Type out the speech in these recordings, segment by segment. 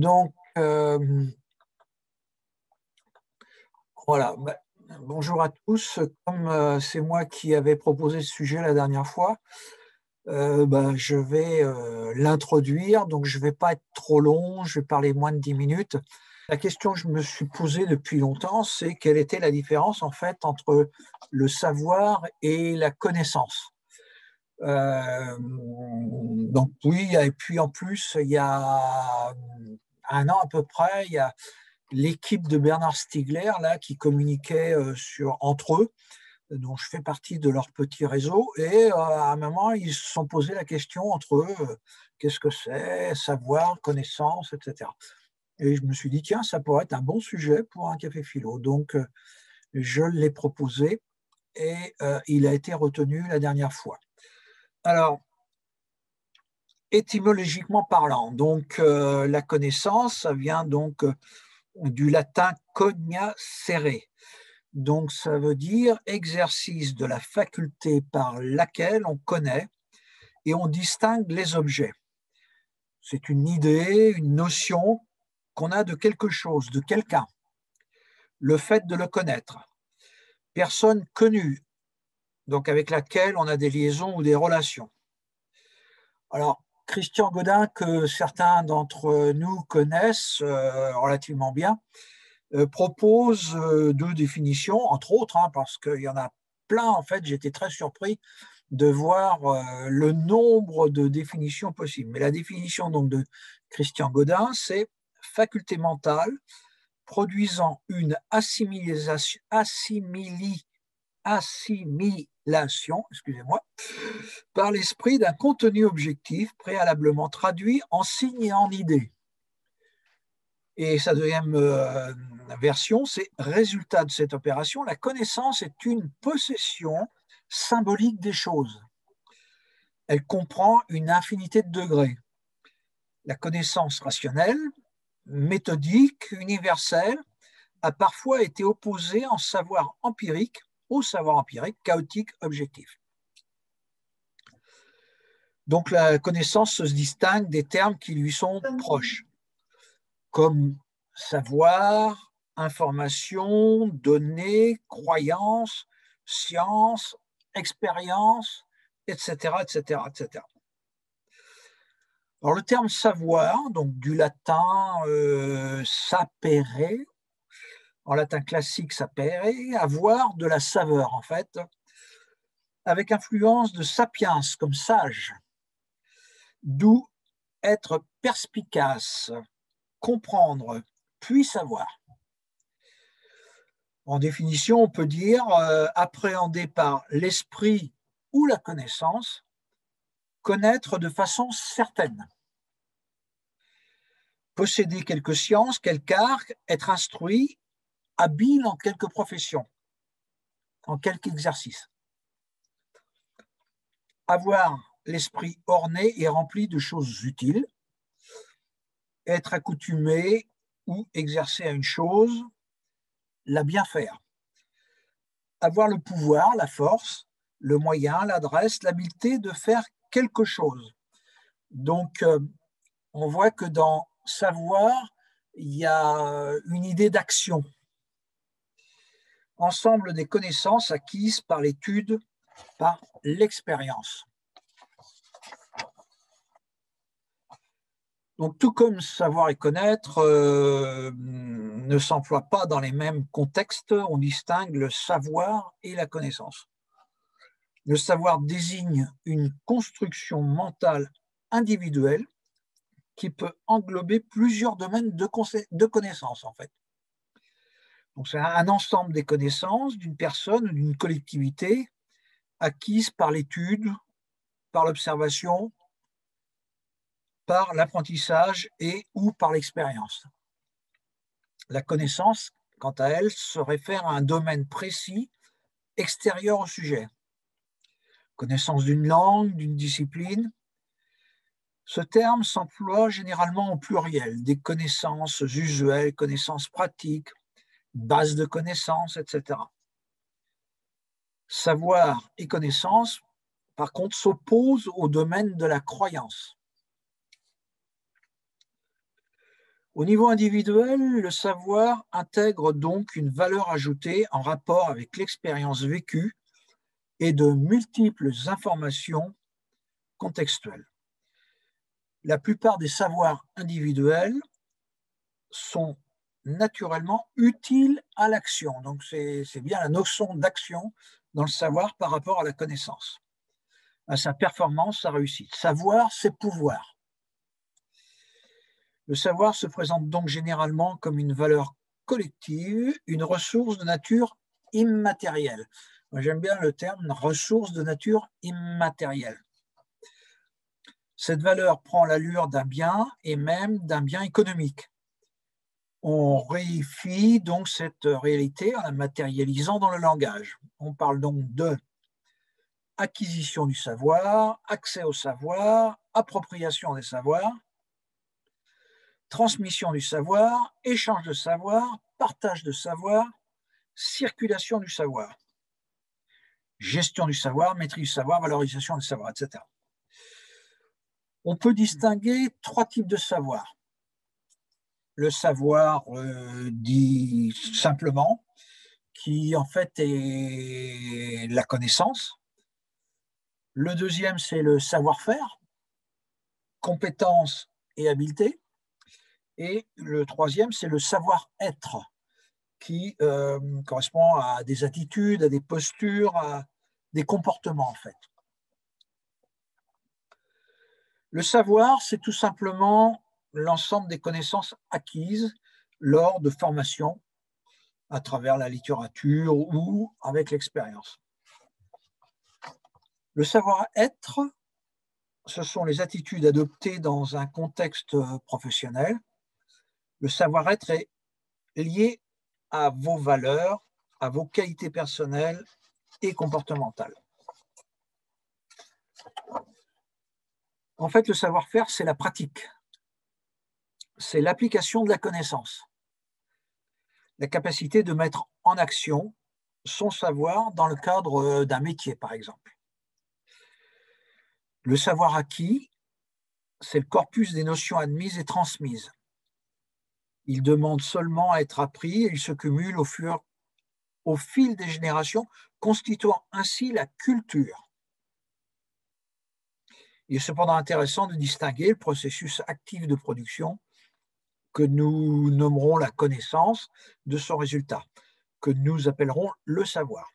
Donc, voilà. Bonjour à tous. Comme c'est moi qui avais proposé ce sujet la dernière fois, je vais l'introduire. Donc, je ne vais pas être trop long. Je vais parler moins de 10 minutes. La question que je me suis posée depuis longtemps, c'est quelle était la différence en fait entre le savoir et la connaissance. Donc oui, et puis en plus, il y a un an à peu près, il y a l'équipe de Bernard Stiegler là, qui communiquait entre eux, dont je fais partie de leur petit réseau, et à un moment, ils se sont posé la question entre eux, qu'est-ce que c'est, savoir, connaissance, etc. Et je me suis dit, tiens, ça pourrait être un bon sujet pour un café philo. Donc, je l'ai proposé et il a été retenu la dernière fois. Alors, étymologiquement parlant, donc la connaissance, ça vient donc du latin cognoscere. Donc ça veut dire exercice de la faculté par laquelle on connaît et on distingue les objets. C'est une idée, une notion qu'on a de quelque chose, de quelqu'un. Le fait de le connaître. Personne connue, donc avec laquelle on a des liaisons ou des relations. Alors, Christian Godin, que certains d'entre nous connaissent relativement bien, propose deux définitions, entre autres, parce qu'il y en a plein, en fait, j'étais très surpris de voir le nombre de définitions possibles. Mais la définition donc de Christian Godin, c'est faculté mentale produisant une assimilation, excusez-moi, par l'esprit d'un contenu objectif préalablement traduit en signes et en idées. Et sa deuxième version, c'est résultat de cette opération, la connaissance est une possession symbolique des choses. Elle comprend une infinité de degrés. La connaissance rationnelle, méthodique, universelle, a parfois été opposée au savoir empirique, chaotique, objectif. Donc la connaissance se distingue des termes qui lui sont proches, comme savoir, information, données, croyance, science, expérience, etc., etc., etc. Alors le terme savoir, donc du latin sapere, en latin classique sapere, avoir de la saveur en fait, avec influence de sapiens comme sage, d'où être perspicace, comprendre, puis savoir. En définition, on peut dire appréhender par l'esprit ou la connaissance, connaître de façon certaine. Posséder quelques sciences, quelque art, être instruit, habile en quelque profession, en quelque exercice. Avoir l'esprit orné et rempli de choses utiles, être accoutumé ou exercer à une chose, la bien faire. Avoir le pouvoir, la force, le moyen, l'adresse, l'habileté de faire quelque chose. Donc, on voit que dans savoir, il y a une idée d'action. Ensemble des connaissances acquises par l'étude, par l'expérience. Donc, tout comme savoir et connaître ne s'emploient pas dans les mêmes contextes, on distingue le savoir et la connaissance. Le savoir désigne une construction mentale individuelle qui peut englober plusieurs domaines de connaissances, en fait. Donc, c'est un ensemble des connaissances d'une personne ou d'une collectivité acquises par l'étude, par l'observation, par l'apprentissage et ou par l'expérience. La connaissance, quant à elle, se réfère à un domaine précis extérieur au sujet. Connaissance d'une langue, d'une discipline. Ce terme s'emploie généralement au pluriel, des connaissances usuelles, connaissances pratiques, bases de connaissances, etc. Savoir et connaissance, par contre, s'opposent au domaine de la croyance. Au niveau individuel, le savoir intègre donc une valeur ajoutée en rapport avec l'expérience vécue et de multiples informations contextuelles. La plupart des savoirs individuels sont naturellement utiles à l'action. Donc c'est bien la notion d'action dans le savoir par rapport à la connaissance, à sa performance, sa réussite. Savoir, c'est pouvoir. Le savoir se présente donc généralement comme une valeur collective, une ressource de nature immatérielle. Moi, j'aime bien le terme ressource de nature immatérielle. Cette valeur prend l'allure d'un bien et même d'un bien économique. On réifie donc cette réalité en la matérialisant dans le langage. On parle donc de acquisition du savoir, accès au savoir, appropriation des savoirs, transmission du savoir, échange de savoir, partage de savoir, circulation du savoir, gestion du savoir, maîtrise du savoir, valorisation du savoir, etc. On peut distinguer 3 types de savoir. Le savoir dit simplement, qui en fait est la connaissance. Le deuxième, c'est le savoir-faire, compétence et habileté. Et le troisième, c'est le savoir-être, qui correspond à des attitudes, à des postures, à des comportements en fait. Le savoir, c'est tout simplement l'ensemble des connaissances acquises lors de formations à travers la littérature ou avec l'expérience. Le savoir-être, ce sont les attitudes adoptées dans un contexte professionnel. Le savoir-être est lié à vos valeurs, à vos qualités personnelles et comportementales. En fait, le savoir-faire, c'est la pratique. C'est l'application de la connaissance. La capacité de mettre en action son savoir dans le cadre d'un métier, par exemple. Le savoir acquis, c'est le corpus des notions admises et transmises. Il demande seulement à être appris et il se cumule au fil des générations, constituant ainsi la culture. Il est cependant intéressant de distinguer le processus actif de production que nous nommerons la connaissance de son résultat, que nous appellerons le savoir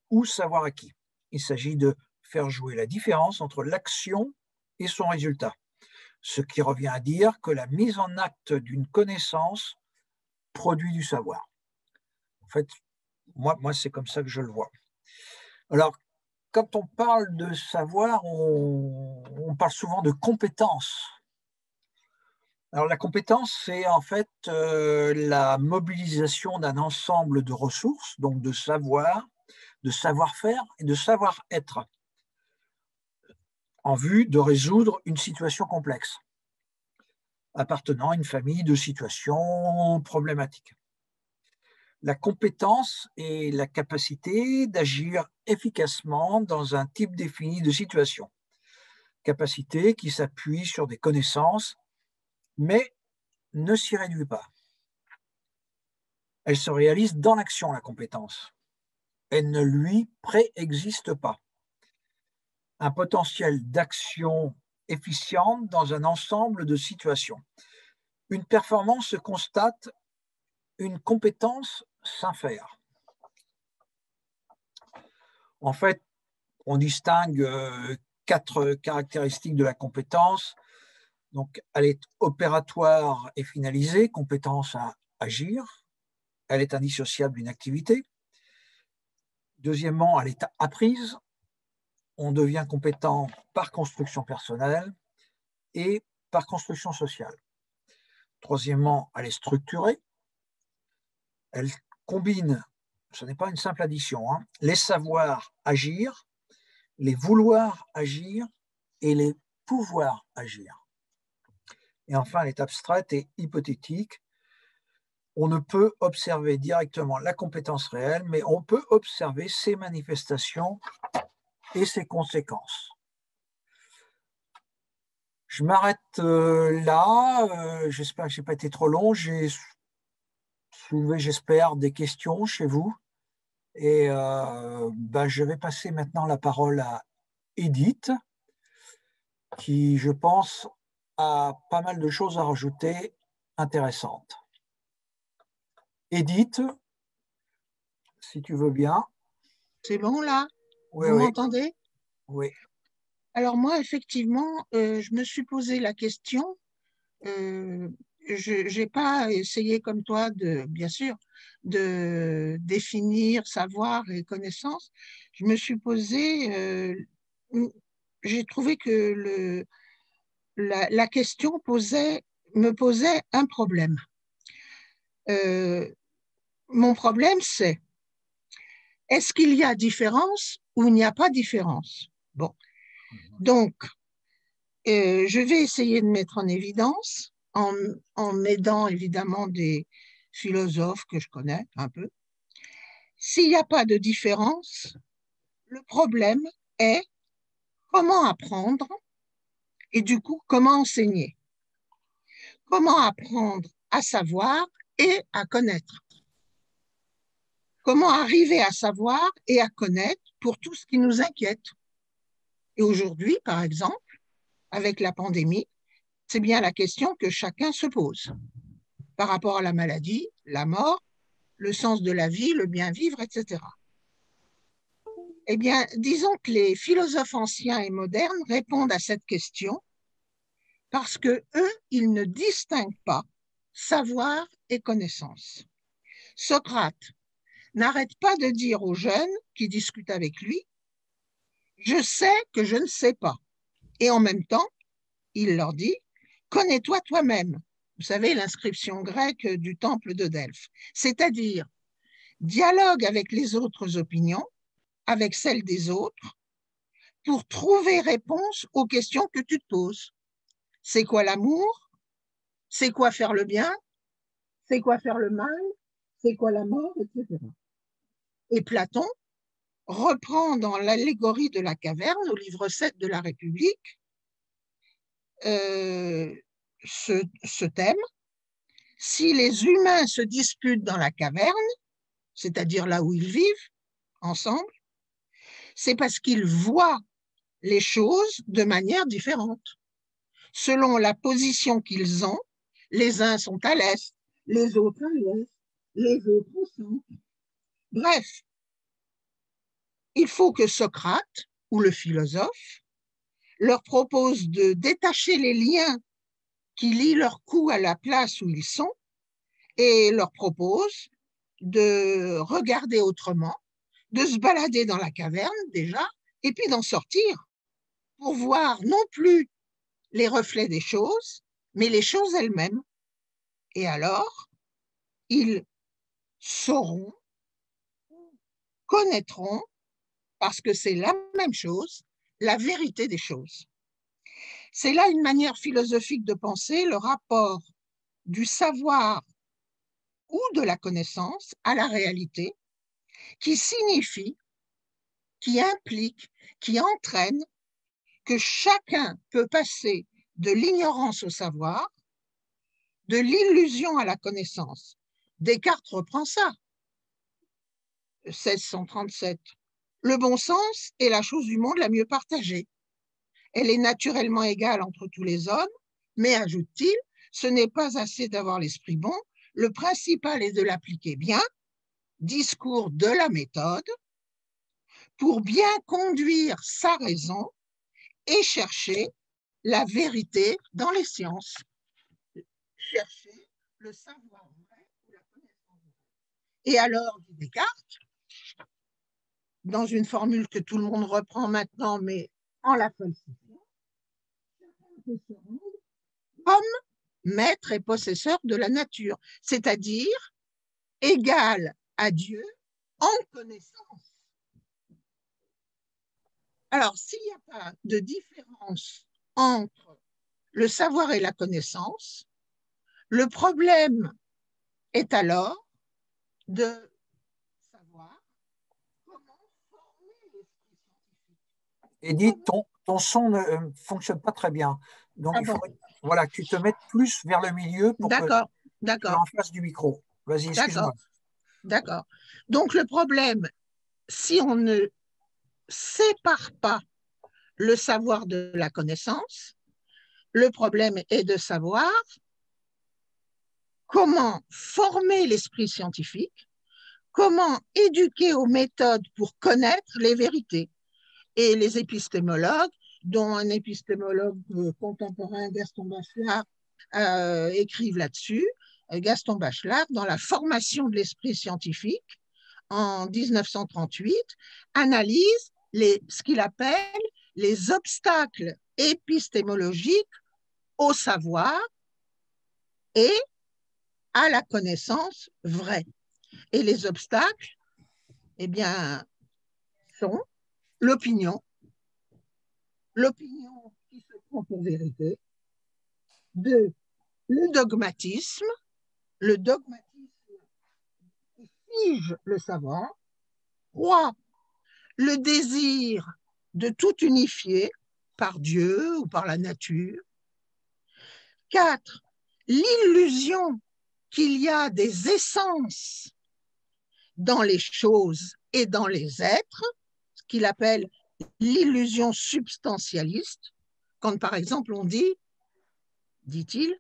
ou savoir acquis. Il s'agit de faire jouer la différence entre l'action et son résultat, ce qui revient à dire que la mise en acte d'une connaissance produit du savoir. En fait, moi c'est comme ça que je le vois. Alors, quand on parle de savoir, on parle souvent de compétences. Alors, la compétence, c'est en fait la mobilisation d'un ensemble de ressources, donc de savoir, de savoir-faire et de savoir-être, en vue de résoudre une situation complexe, appartenant à une famille de situations problématiques. La compétence est la capacité d'agir efficacement dans un type défini de situation. Capacité qui s'appuie sur des connaissances, mais ne s'y réduit pas. Elle se réalise dans l'action, la compétence. Elle ne lui préexiste pas. Un potentiel d'action efficiente dans un ensemble de situations. Une performance se constate, une compétence s'infère. En fait, on distingue 4 caractéristiques de la compétence. Donc, elle est opératoire et finalisée, compétence à agir. Elle est indissociable d'une activité. Deuxièmement, elle est apprise. On devient compétent par construction personnelle et par construction sociale. Troisièmement, elle est structurée. Elle combine, ce n'est pas une simple addition, les savoirs agir, les vouloir agir et les pouvoir agir. Et enfin, elle est abstraite et hypothétique. On ne peut observer directement la compétence réelle, mais on peut observer ses manifestations et ses conséquences. Je m'arrête là. J'espère que je n'ai pas été trop long. J'ai soulevé, j'espère, des questions chez vous. Et ben, je vais passer maintenant la parole à Edith, qui, je pense, a pas mal de choses à rajouter intéressantes. Edith, si tu veux bien. C'est bon là? Oui, Vous oui, m'entendez? oui. Alors moi, effectivement, je me suis posé la question. euh, je n'ai pas essayé comme toi, bien sûr, de définir savoir et connaissance. Je me suis posé, j'ai trouvé que la question me posait un problème. Euh, Mon problème, c'est est-ce qu'il y a différence ou il n'y a pas différence? Bon, donc, je vais essayer de mettre en évidence, en m'aidant évidemment des philosophes que je connais un peu. S'il n'y a pas de différence, le problème est comment apprendre et du coup comment enseigner. Comment apprendre à savoir et à connaître. Comment arriver à savoir et à connaître pour tout ce qui nous inquiète. Et aujourd'hui, par exemple, avec la pandémie, c'est bien la question que chacun se pose par rapport à la maladie, la mort, le sens de la vie, le bien vivre, etc. Eh bien, disons que les philosophes anciens et modernes répondent à cette question parce que eux, ils ne distinguent pas savoir et connaissance. Socrate n'arrête pas de dire aux jeunes qui discutent avec lui, je sais que je ne sais pas. Et en même temps, il leur dit, connais-toi toi-même. Vous savez, l'inscription grecque du temple de Delphes, c'est-à-dire dialogue avec les autres opinions, avec celles des autres, pour trouver réponse aux questions que tu te poses. C'est quoi l'amour? C'est quoi faire le bien? C'est quoi faire le mal? C'est quoi la mort? Etc. Et Platon reprend dans l'allégorie de la caverne, au livre 7 de la République, euh, ce thème. Si les humains se disputent dans la caverne, c'est-à-dire là où ils vivent ensemble, c'est parce qu'ils voient les choses de manière différente. Selon la position qu'ils ont, les uns sont à l'est, les autres à l'ouest, les autres au centre. Bref, il faut que Socrate, ou le philosophe, leur propose de détacher les liens qui lient leur cou à la place où ils sont et leur propose de regarder autrement, de se balader dans la caverne déjà, et puis d'en sortir pour voir non plus les reflets des choses, mais les choses elles-mêmes. Et alors, ils sauront, connaîtront, parce que c'est la même chose, la vérité des choses. C'est là une manière philosophique de penser le rapport du savoir ou de la connaissance à la réalité, qui signifie, qui implique, qui entraîne que chacun peut passer de l'ignorance au savoir, de l'illusion à la connaissance. Descartes reprend ça, 1637. Le bon sens est la chose du monde la mieux partagée. Elle est naturellement égale entre tous les hommes, mais, ajoute-t-il, ce n'est pas assez d'avoir l'esprit bon, le principal est de l'appliquer bien, discours de la méthode, pour bien conduire sa raison et chercher la vérité dans les sciences. Chercher le savoir vrai ou la connaissance vraie. Et alors, dit Descartes, dans une formule que tout le monde reprend maintenant, mais en la falsifiant, chacun peut se rendre comme maître et possesseur de la nature, c'est-à-dire égal à Dieu en connaissance. Alors, s'il n'y a pas de différence entre le savoir et la connaissance, le problème est alors de savoir comment former l'esprit scientifique. Edith, ton son ne fonctionne pas très bien. Donc, Ah il bon, faudrait voilà, que tu te mettes plus vers le milieu pour que d'accord, tu sois d'accord, en face du micro. Vas-y, excuse-moi. d'accord, d'accord. Donc le problème, si on ne sépare pas le savoir de la connaissance, le problème est de savoir comment former l'esprit scientifique, comment éduquer aux méthodes pour connaître les vérités. Et les épistémologues, dont un épistémologue contemporain, Gaston Bachelard, écrivent là-dessus. Gaston Bachelard, dans la formation de l'esprit scientifique, en 1938, analyse ce qu'il appelle les obstacles épistémologiques au savoir et à la connaissance vraie. Et les obstacles, eh bien, sont l'opinion qui se prend pour vérité, deux, le dogmatisme qui fige le savoir, trois, le désir de tout unifier par Dieu ou par la nature, quatre, l'illusion qu'il y a des essences dans les choses et dans les êtres, ce qu'il appelle l'illusion substantialiste, quand par exemple on dit, dit-il,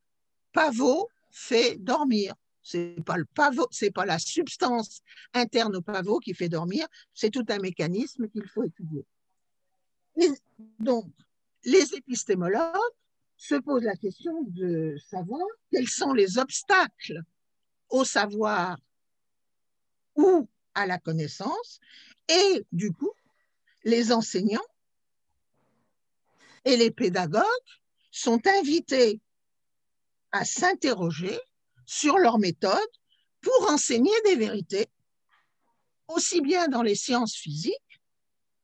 pavot fait dormir. C'est pas le pavot, c'est pas la substance interne au pavot qui fait dormir, c'est tout un mécanisme qu'il faut étudier. Et donc, les épistémologues se posent la question de savoir quels sont les obstacles au savoir ou à la connaissance, et du coup, les enseignants et les pédagogues sont invités à s'interroger sur leur méthode pour enseigner des vérités, aussi bien dans les sciences physiques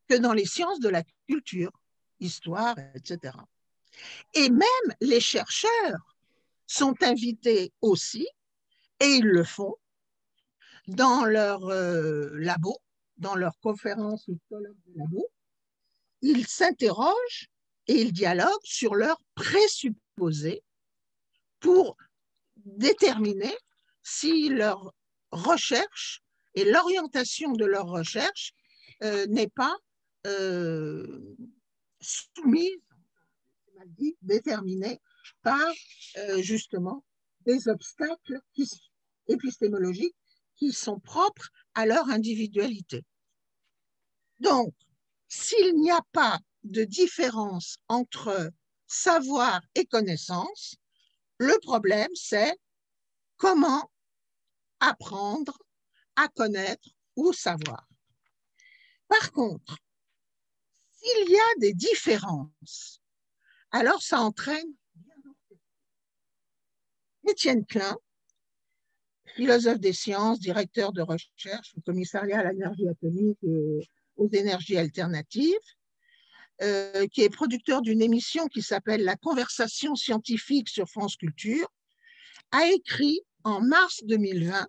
que dans les sciences de la culture, histoire, etc. Et même les chercheurs sont invités aussi, et ils le font, dans leur labo, dans leurs conférences ou colloques de labo, ils s'interrogent et ils dialoguent sur leurs présupposés pour déterminer si leur recherche et l'orientation de leur recherche n'est pas soumise, mal dit, déterminée par justement des obstacles épistémologiques qui sont propres à leur individualité. Donc, s'il n'y a pas de différence entre savoir et connaissance, le problème, c'est comment apprendre à connaître ou savoir. Par contre, s'il y a des différences, alors ça entraîne Étienne Klein, philosophe des sciences, directeur de recherche au commissariat à l'énergie atomique et aux énergies alternatives, qui est producteur d'une émission qui s'appelle La conversation scientifique sur France Culture, a écrit en mars 2020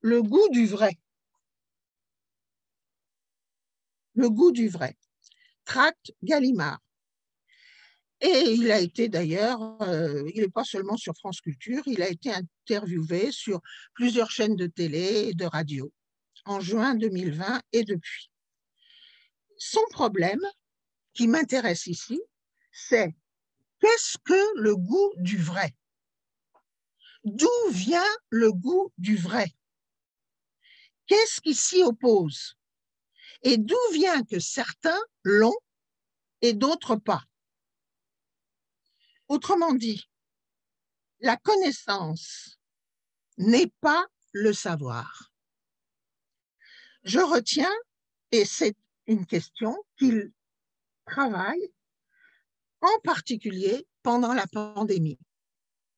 Le goût du vrai. Le goût du vrai. Tract Gallimard. Et il a été d'ailleurs, il n'est pas seulement sur France Culture, il a été interviewé sur plusieurs chaînes de télé et de radio en juin 2020 et depuis. Son problème, qui m'intéresse ici, c'est qu'est-ce que le goût du vrai? D'où vient le goût du vrai? Qu'est-ce qui s'y oppose? Et d'où vient que certains l'ont et d'autres pas? Autrement dit, la connaissance n'est pas le savoir. Je retiens, et c'est une question qu'il travaille en particulier pendant la pandémie.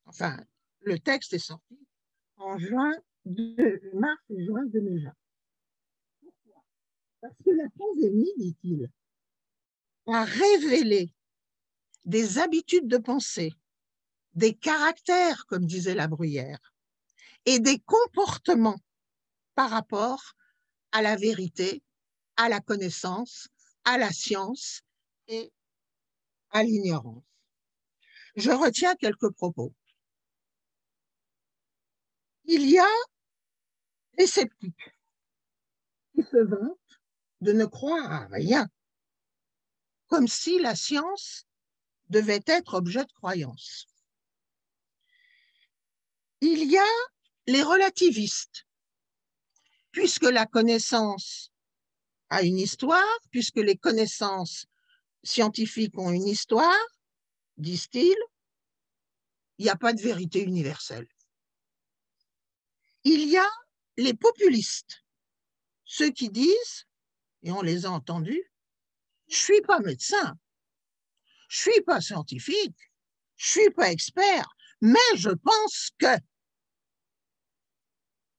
Enfin, le texte est sorti en mars et juin 2020. Pourquoi? Parce que la pandémie, dit-il, a révélé des habitudes de pensée, des caractères, comme disait La Bruyère, et des comportements par rapport à la vérité, à la connaissance, à la science et à l'ignorance. Je retiens quelques propos. Il y a les sceptiques qui se vantent de ne croire à rien, comme si la science devait être objet de croyance. Il y a les relativistes, puisque la connaissance a une histoire, puisque les connaissances scientifiques ont une histoire, disent-ils, il n'y a pas de vérité universelle. Il y a les populistes, ceux qui disent, et on les a entendus, je ne suis pas médecin, je ne suis pas scientifique, je ne suis pas expert, mais je pense que.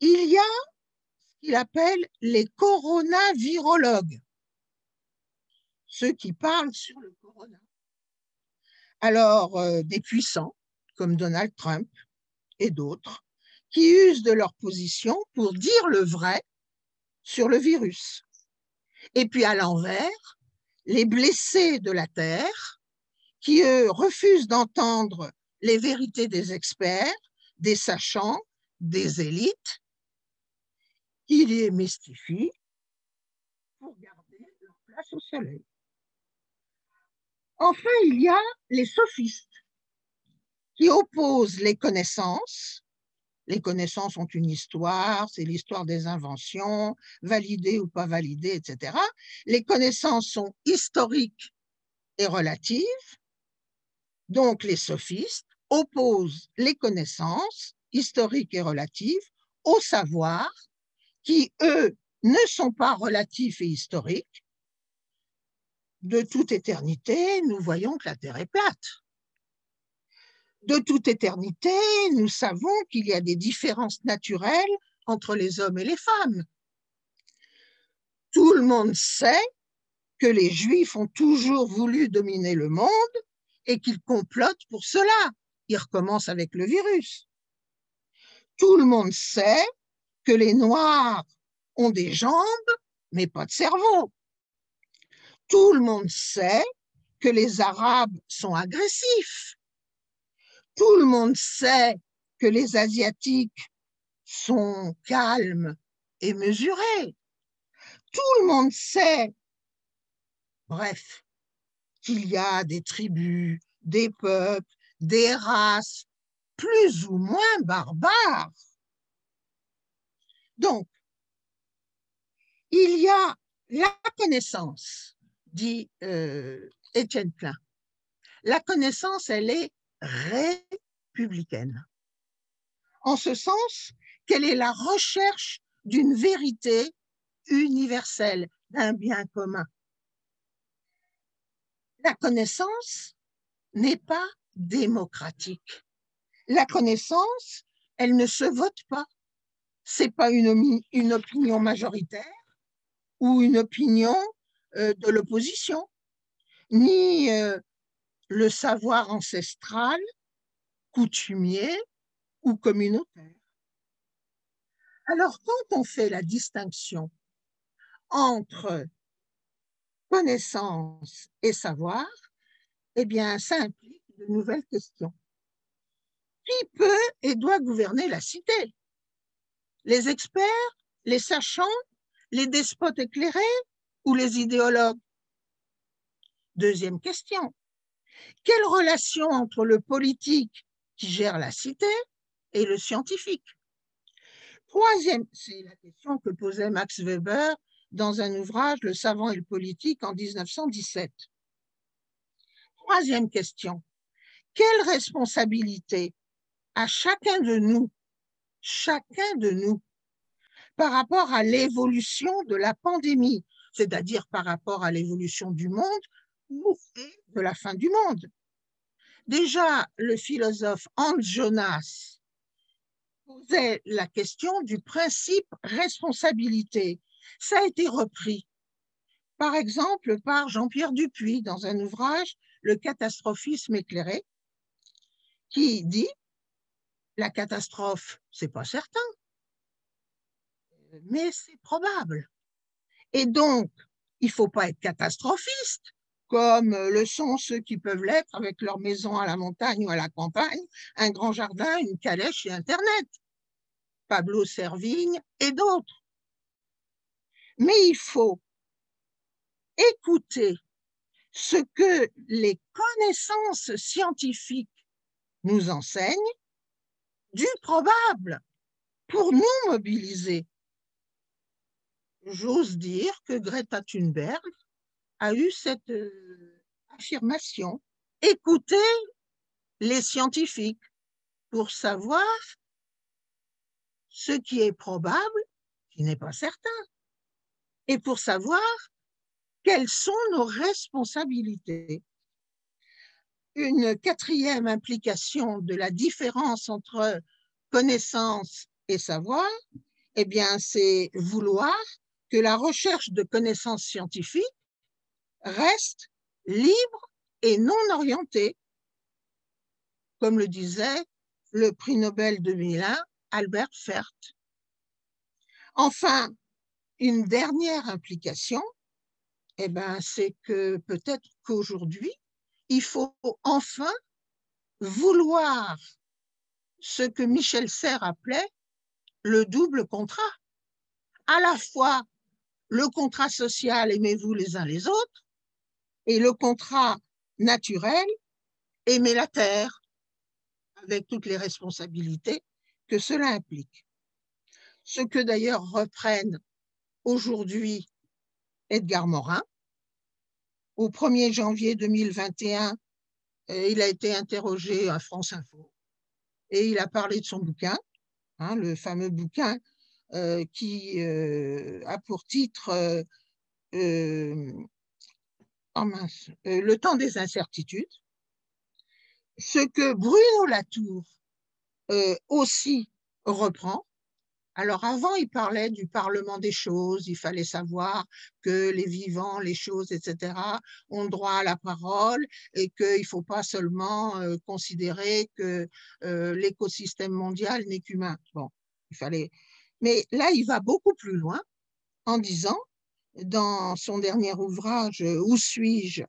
Il y a ce qu'il appelle les coronavirologues, ceux qui parlent sur le corona. Alors, des puissants, comme Donald Trump et d'autres, qui usent de leur position pour dire le vrai sur le virus. Et puis, à l'envers, les blessés de la Terre, qui, eux, refusent d'entendre les vérités des experts, des sachants, des élites, qui les mystifient pour garder leur place au soleil. Enfin, il y a les sophistes qui opposent les connaissances. Les connaissances ont une histoire, c'est l'histoire des inventions, validées ou pas validées, etc. Les connaissances sont historiques et relatives. Donc, les sophistes opposent les connaissances historiques et relatives au savoir qui, eux, ne sont pas relatifs et historiques. De toute éternité, nous voyons que la Terre est plate. De toute éternité, nous savons qu'il y a des différences naturelles entre les hommes et les femmes. Tout le monde sait que les Juifs ont toujours voulu dominer le monde et qu'ils complotent pour cela. Ils recommencent avec le virus. Tout le monde sait que les Noirs ont des jambes, mais pas de cerveau. Tout le monde sait que les Arabes sont agressifs. Tout le monde sait que les Asiatiques sont calmes et mesurés. Tout le monde sait, bref, qu'il y a des tribus, des peuples, des races plus ou moins barbares. Donc, il y a la connaissance, dit Étienne Klein. La connaissance, elle est républicaine, en ce sens qu'elle est la recherche d'une vérité universelle, d'un bien commun. La connaissance n'est pas démocratique. La connaissance, elle ne se vote pas. Ce n'est pas une opinion majoritaire ou une opinion de l'opposition, ni le savoir ancestral, coutumier ou communautaire. Alors, quand on fait la distinction entre connaissance et savoir, eh bien, ça implique de nouvelles questions. Qui peut et doit gouverner la cité? Les experts, les sachants, les despotes éclairés ou les idéologues? Deuxième question. Quelle relation entre le politique qui gère la cité et le scientifique? Troisième, c'est la question que posait Max Weber dans un ouvrage, Le savant et le politique, en 1917. Troisième question. Quelle responsabilité a chacun de nous, par rapport à l'évolution de la pandémie, c'est-à-dire par rapport à l'évolution du monde ou de la fin du monde? Déjà, le philosophe Hans Jonas posait la question du principe responsabilité. Ça a été repris, par exemple, par Jean-Pierre Dupuy dans un ouvrage, Le catastrophisme éclairé, qui dit la catastrophe, c'est pas certain, mais c'est probable. Et donc, il ne faut pas être catastrophiste, comme le sont ceux qui peuvent l'être avec leur maison à la montagne ou à la campagne, un grand jardin, une calèche et Internet. Pablo Servigne et d'autres. Mais il faut écouter ce que les connaissances scientifiques nous enseignent du probable pour nous mobiliser. J'ose dire que Greta Thunberg a eu cette affirmation. Écoutez les scientifiques pour savoir ce qui est probable, qui n'est pas certain, et pour savoir quelles sont nos responsabilités. Une quatrième implication de la différence entre connaissance et savoir, eh bien, c'est vouloir que la recherche de connaissances scientifiques reste libre et non orientée, comme le disait le prix Nobel 2001, Albert Fert. Enfin, une dernière implication, eh ben, c'est que peut-être qu'aujourd'hui, il faut enfin vouloir ce que Michel Serres appelait le double contrat. À la fois le contrat social, aimez-vous les uns les autres, et le contrat naturel, aimer la terre, avec toutes les responsabilités que cela implique. Ce que d'ailleurs reprennent aujourd'hui Edgar Morin. Au 1er janvier 2021, il a été interrogé à France Info et il a parlé de son bouquin, le fameux bouquin qui a pour titre Le temps des incertitudes. Ce que Bruno Latour aussi reprend. Alors avant, il parlait du parlement des choses, il fallait savoir que les vivants, les choses, etc., ont droit à la parole et qu'il ne faut pas seulement considérer que l'écosystème mondial n'est qu'humain. Bon, il fallait... Mais là, il va beaucoup plus loin en disant, dans son dernier ouvrage, Où suis-je ?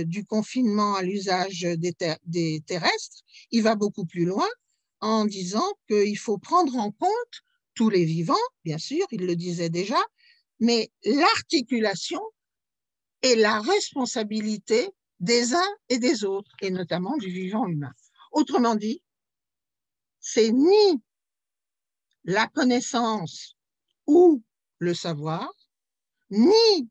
Du confinement à l'usage des terrestres, il va beaucoup plus loin en disant qu'il faut prendre en compte tous les vivants, bien sûr, il le disait déjà, mais l'articulation et la responsabilité des uns et des autres, et notamment du vivant humain. Autrement dit, c'est ni la connaissance ou le savoir, ni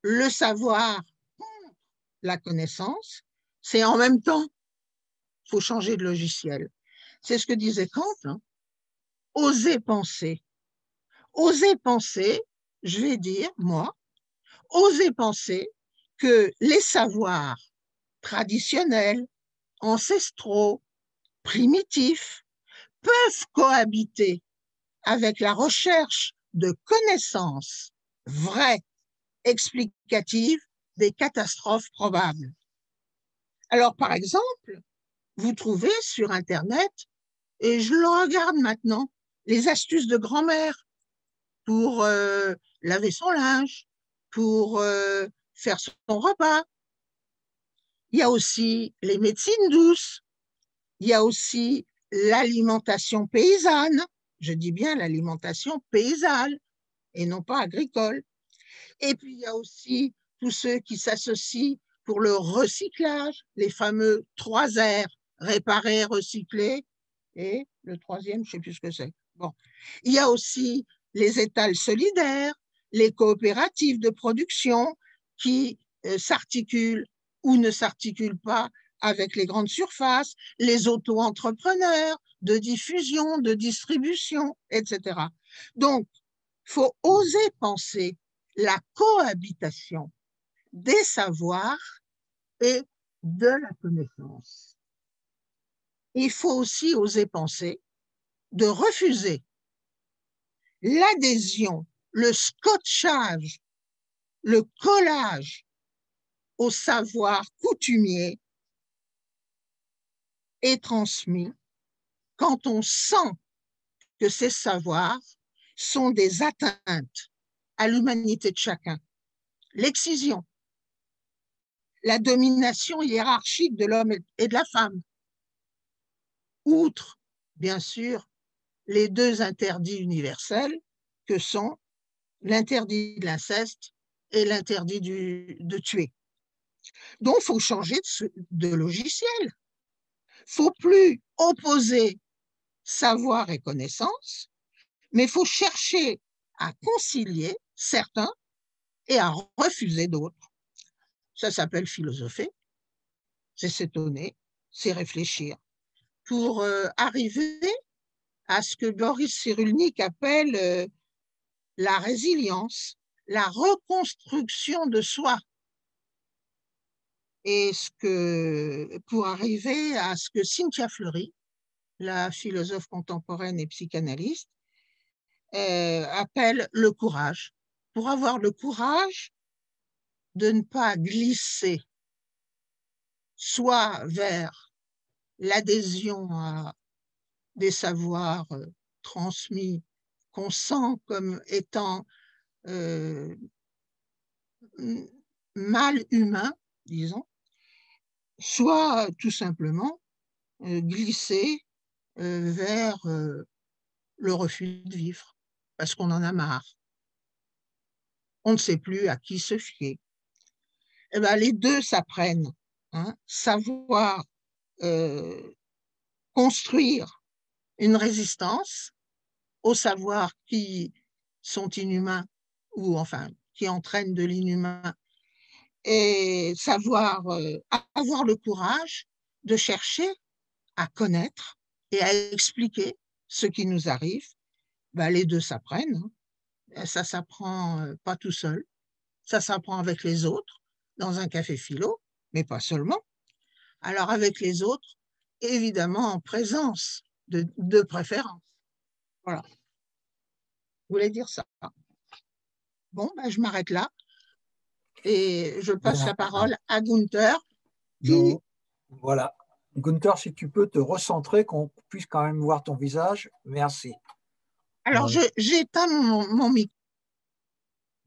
le savoir contre la connaissance, c'est en même temps, il faut changer de logiciel. C'est ce que disait Kant, oser penser. Oser penser, je vais dire, moi, oser penser que les savoirs traditionnels, ancestraux, primitifs, peuvent cohabiter avec la recherche de connaissances vraies, explicatives des catastrophes probables. Alors, par exemple, vous trouvez sur Internet, et je le regarde maintenant, les astuces de grand-mère pour laver son linge, pour faire son repas. Il y a aussi les médecines douces, il y a aussi l'alimentation paysanne, je dis bien l'alimentation paysanne et non pas agricole. Et puis il y a aussi tous ceux qui s'associent pour le recyclage, les fameux 3 R, réparer, recycler, et le troisième, je ne sais plus ce que c'est. Bon. Il y a aussi les étals solidaires, les coopératives de production qui s'articulent ou ne s'articulent pas avec les grandes surfaces, les auto-entrepreneurs de diffusion, de distribution, etc. Donc, il faut oser penser la cohabitation des savoirs et de la connaissance. Il faut aussi oser penser de refuser l'adhésion, le scotchage, le collage au savoir coutumier et transmis quand on sent que ces savoirs sont des atteintes à l'humanité de chacun. L'excision, la domination hiérarchique de l'homme et de la femme. Outre, bien sûr, les deux interdits universels que sont l'interdit de l'inceste et l'interdit de tuer. Donc, il faut changer de logiciel. Il ne faut plus opposer savoir et connaissance, mais il faut chercher à concilier certains et à refuser d'autres. Ça s'appelle philosopher, c'est s'étonner, c'est réfléchir, pour arriver à ce que Boris Cyrulnik appelle la résilience, la reconstruction de soi. Et pour arriver à ce que Cynthia Fleury, la philosophe contemporaine et psychanalyste, appelle le courage. Pour avoir le courage de ne pas glisser soit vers l'adhésion à des savoirs transmis qu'on sent comme étant mal humains, disons, soit tout simplement glisser vers le refus de vivre, parce qu'on en a marre. On ne sait plus à qui se fier. Eh bien, les deux s'apprennent. Hein, savoir construire une résistance aux savoirs qui sont inhumains ou enfin qui entraînent de l'inhumain et savoir avoir le courage de chercher à connaître et à expliquer ce qui nous arrive. Ben, les deux s'apprennent. Hein. Ça s'apprend pas tout seul, ça s'apprend avec les autres dans un café philo, mais pas seulement. Alors avec les autres, évidemment en présence de préférence. Voilà. Je voulais dire ça. Bon, ben, je m'arrête là et je passe la parole à Gunther. Non, voilà. Gunther, si tu peux te recentrer, qu'on puisse quand même voir ton visage. Merci. Alors, j'éteins mon micro.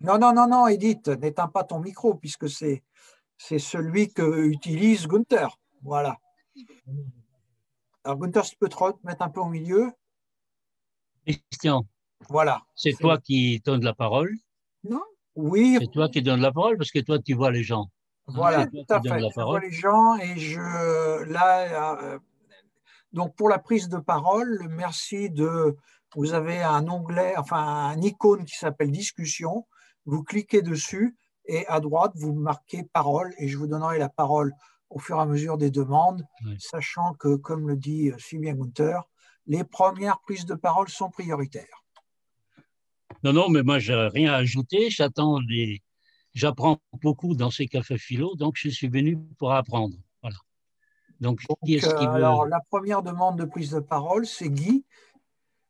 Non, non, non, non, Edith, n'éteins pas ton micro, puisque c'est celui que utilise Gunther. Voilà. Alors, Gunther, si tu peux te mettre un peu au milieu. Christian, voilà. C'est toi qui donnes la parole. Non? Oui. C'est toi qui donnes la parole parce que toi, tu vois les gens. Voilà, tout à fait. Je vois les gens et donc pour la prise de parole, merci vous avez un onglet, enfin un icône qui s'appelle discussion. Vous cliquez dessus et à droite, vous marquez parole et je vous donnerai la parole au fur et à mesure des demandes, sachant que, comme le dit si bien Gunther, les premières prises de parole sont prioritaires. Non, non, mais moi, je n'ai rien à ajouter. J'apprends beaucoup dans ces cafés philo, donc je suis venu pour apprendre. Voilà. Donc qui est-ce qui veut... Alors, la première demande de prise de parole, c'est Guy.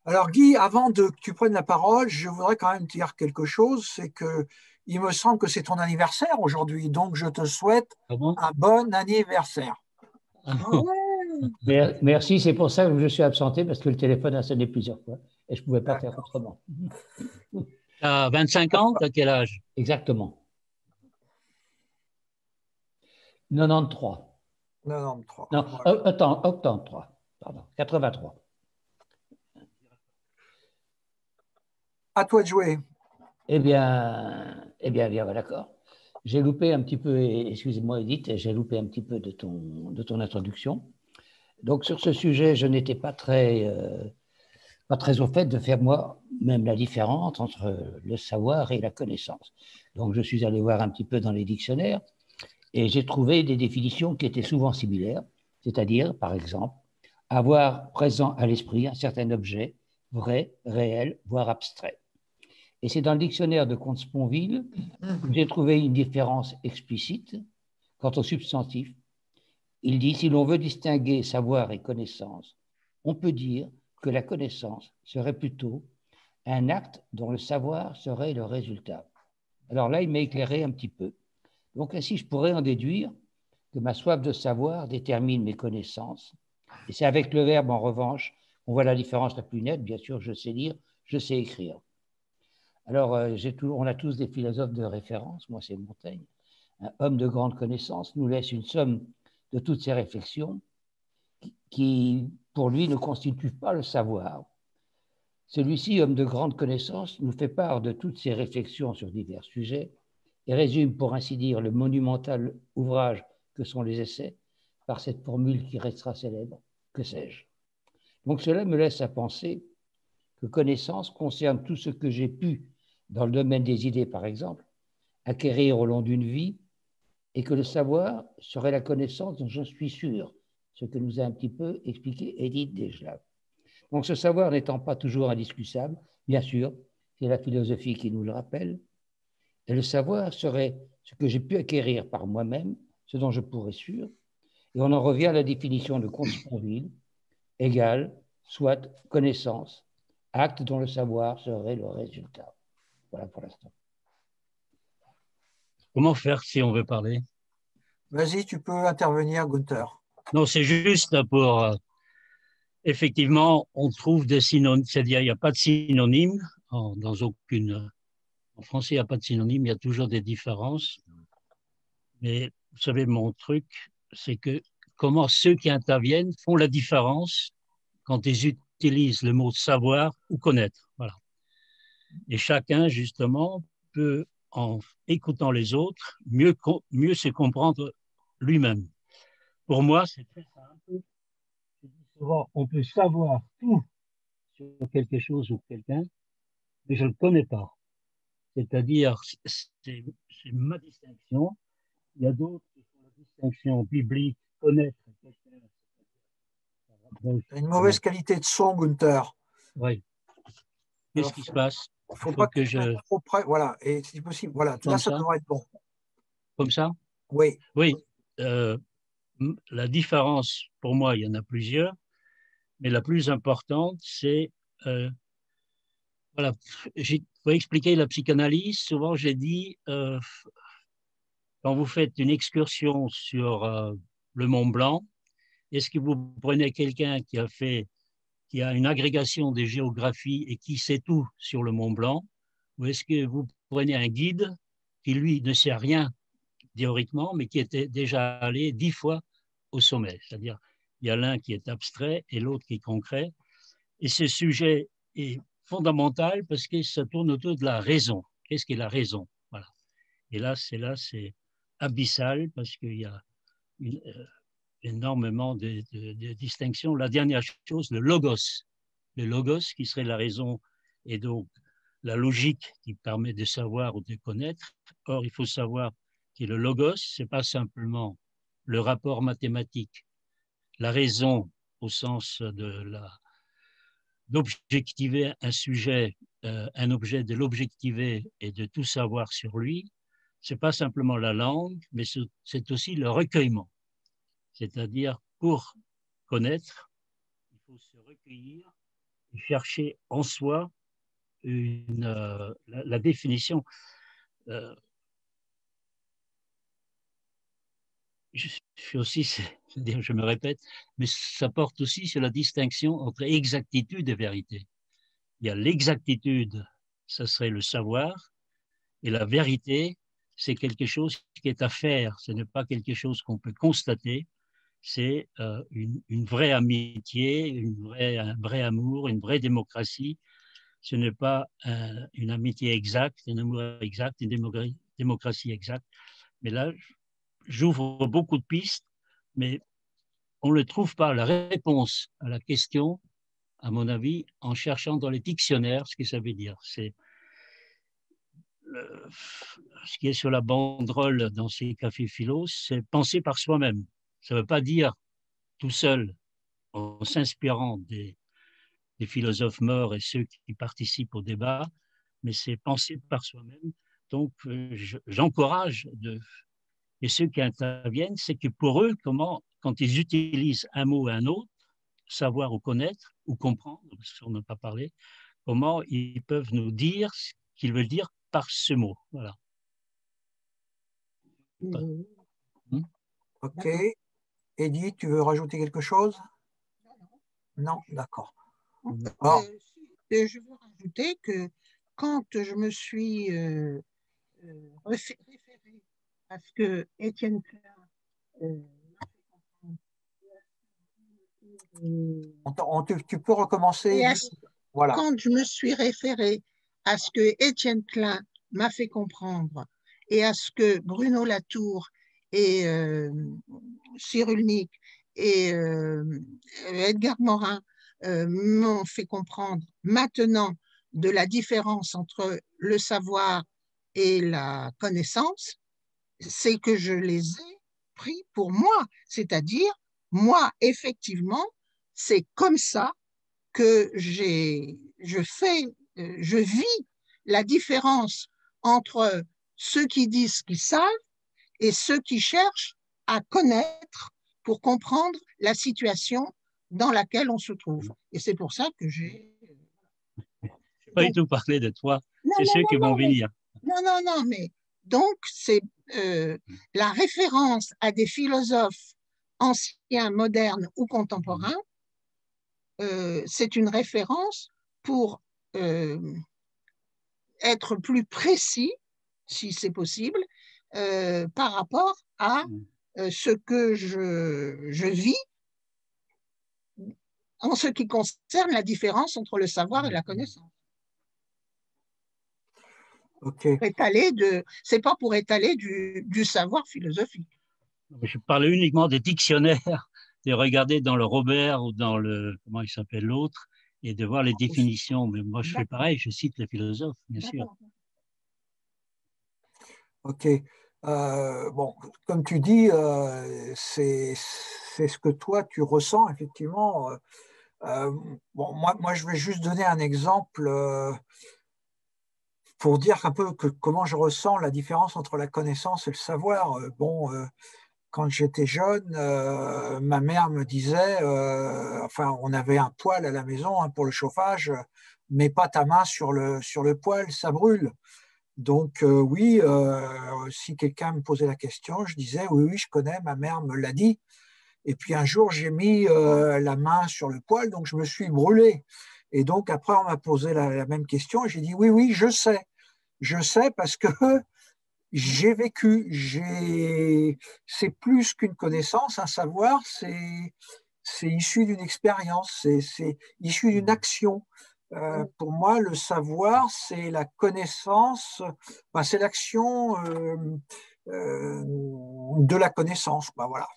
Alors, Guy, avant que tu prennes la parole, je voudrais quand même te dire quelque chose. C'est que il me semble que c'est ton anniversaire aujourd'hui, donc je te souhaite un bon anniversaire. Merci, c'est pour ça que je suis absenté, parce que le téléphone a sonné plusieurs fois et je ne pouvais pas faire autrement. Tu as 25 ans, tu as quel âge? Exactement. 93. 93. Non, voilà. Attends, 83. Pardon, 83. À toi de jouer. Eh bien, d'accord. J'ai loupé un petit peu, excusez-moi Edith, j'ai loupé un petit peu de ton introduction. Donc sur ce sujet, je n'étais pas très au fait de faire moi-même la différence entre le savoir et la connaissance. Donc je suis allé voir un petit peu dans les dictionnaires et j'ai trouvé des définitions qui étaient souvent similaires, c'est-à-dire, par exemple, avoir présent à l'esprit un certain objet, vrai, réel, voire abstrait. Et c'est dans le dictionnaire de Comte-Sponville que j'ai trouvé une différence explicite quant au substantif. Il dit, si l'on veut distinguer savoir et connaissance, on peut dire que la connaissance serait plutôt un acte dont le savoir serait le résultat. Alors là, il m'a éclairé un petit peu. Donc ainsi, je pourrais en déduire que ma soif de savoir détermine mes connaissances. Et c'est avec le verbe, en revanche, qu'on voit la différence la plus nette. Bien sûr, je sais lire, je sais écrire. Alors, on a tous des philosophes de référence. Moi, c'est Montaigne. un homme de grande connaissance, nous laisse une somme de toutes ses réflexions qui, pour lui, ne constituent pas le savoir. Celui-ci, homme de grande connaissance, nous fait part de toutes ses réflexions sur divers sujets et résume, pour ainsi dire, le monumental ouvrage que sont les essais par cette formule qui restera célèbre, que sais-je. Donc cela me laisse à penser que connaissance concerne tout ce que j'ai pu, dans le domaine des idées par exemple, acquérir au long d'une vie, et que le savoir serait la connaissance dont je suis sûr, ce que nous a un petit peu expliqué Edith Desjelav. Donc ce savoir n'étant pas toujours indiscutable, bien sûr, c'est la philosophie qui nous le rappelle, et le savoir serait ce que j'ai pu acquérir par moi-même, ce dont je pourrais sûr, et on en revient à la définition de Consponville, égale, soit connaissance, acte dont le savoir serait le résultat. Voilà pour l'instant. Comment faire si on veut parler? Vas-y, tu peux intervenir, Gunther. Non, c'est juste pour... effectivement, on trouve des synonymes, c'est-à-dire il n'y a pas de synonyme dans aucune... En français, il n'y a pas de synonyme, il y a toujours des différences. Mais vous savez, mon truc, c'est que comment ceux qui interviennent font la différence quand ils utilisent le mot savoir ou connaître. Voilà. Et chacun, justement, peut, en écoutant les autres, mieux se comprendre lui-même. Pour moi, c'est très simple. Je dis souvent, on peut savoir tout sur quelque chose ou quelqu'un, mais je ne le connais pas. C'est-à-dire, c'est ma distinction. Il y a d'autres qui font la distinction biblique, connaître quelqu'un. Tu as une mauvaise qualité de son, Gunther. Oui. Qu'est-ce qui se passe? Il ne faut pas que je... trop près. Voilà, et si possible, voilà. Là, ça devrait être bon. Comme ça? Oui. Oui. La différence, pour moi, il y en a plusieurs, mais la plus importante, c'est... voilà, pour expliquer la psychanalyse, souvent j'ai dit, quand vous faites une excursion sur le Mont Blanc, est-ce que vous prenez quelqu'un qui a une agrégation de géographie et qui sait tout sur le Mont Blanc, ou est-ce que vous prenez un guide qui, lui, ne sait rien théoriquement, mais qui était déjà allé 10 fois au sommet? C'est-à-dire, il y a l'un qui est abstrait et l'autre qui est concret. Et ce sujet est fondamental parce que ça tourne autour de la raison. Qu'est-ce qu'est la raison? Voilà. Et là, c'est abyssal parce qu'il y a énormément de distinctions. La dernière chose, le logos. Le logos qui serait la raison et donc la logique qui permet de savoir ou de connaître. Or, il faut savoir que le logos, ce n'est pas simplement le rapport mathématique. La raison au sens d'objectiver un sujet, un objet, de l'objectiver et de tout savoir sur lui, ce n'est pas simplement la langue, mais c'est aussi le recueillement. C'est-à-dire, pour connaître, il faut se recueillir et chercher en soi la définition. Je me répète, mais ça porte aussi sur la distinction entre exactitude et vérité. Il y a l'exactitude, ça serait le savoir, et la vérité, c'est quelque chose qui est à faire, ce n'est pas quelque chose qu'on peut constater, c'est une vraie amitié, un vrai amour, une vraie démocratie. Ce n'est pas une amitié exacte, un amour exact, une démocratie exacte. Mais là, j'ouvre beaucoup de pistes, mais on ne trouve pas la réponse à la question, à mon avis, en cherchant dans les dictionnaires ce que ça veut dire. C'est ce qui est sur la banderole dans ces cafés philos, c'est penser par soi-même. Ça ne veut pas dire tout seul, en s'inspirant des philosophes morts et ceux qui participent au débat, mais c'est penser par soi-même. Donc, j'encourage et ceux qui interviennent, c'est que pour eux, quand ils utilisent un mot ou un autre, savoir ou connaître ou comprendre, parce qu'on n'a pas parlé, comment ils peuvent nous dire ce qu'ils veulent dire par ce mot. Voilà. Ok. Edith, tu veux rajouter quelque chose? Non, d'accord. Je veux rajouter que quand je me suis référée parce que Étienne Klein tu peux recommencer. Voilà. Quand je me suis référée à ce que Étienne Klein m'a fait comprendre et à ce que Bruno Latour et Cyrulnik et Edgar Morin m'ont fait comprendre maintenant de la différence entre le savoir et la connaissance, c'est que je les ai pris pour moi, c'est-à-dire moi, effectivement, c'est comme ça que je vis la différence entre ceux qui disent qu'ils savent et ceux qui cherchent à connaître pour comprendre la situation dans laquelle on se trouve. Et c'est pour ça que j'ai... Je n'ai pas du tout parlé de toi, c'est ceux qui vont venir. Non, mais donc c'est la référence à des philosophes anciens, modernes ou contemporains, c'est une référence pour être plus précis, si c'est possible, par rapport à ce que je vis en ce qui concerne la différence entre le savoir et la connaissance. Okay. C'est pas pour étaler du savoir philosophique. Je parlais uniquement des dictionnaires, de regarder dans le Robert ou dans le, comment il s'appelle l'autre, et de voir les définitions. Mais moi, je fais pareil, je cite les philosophes, bien sûr. Ok. Bon, comme tu dis, c'est ce que toi, tu ressens, effectivement. Bon, moi, je vais juste donner un exemple pour dire un peu comment je ressens la différence entre la connaissance et le savoir. Bon, quand j'étais jeune, ma mère me disait, enfin, on avait un poêle à la maison pour le chauffage, mets pas ta main sur le poêle, ça brûle. Donc oui, si quelqu'un me posait la question, je disais oui, je connais, ma mère me l'a dit. Et puis un jour, j'ai mis la main sur le poêle, donc je me suis brûlé. Et donc après, on m'a posé la même question et j'ai dit oui, je sais. Je sais parce que j'ai vécu, c'est plus qu'une connaissance, un savoir, c'est issu d'une expérience, c'est issu d'une action. Pour moi, le savoir, c'est la connaissance, ben, c'est l'action de la connaissance. Ben, voilà.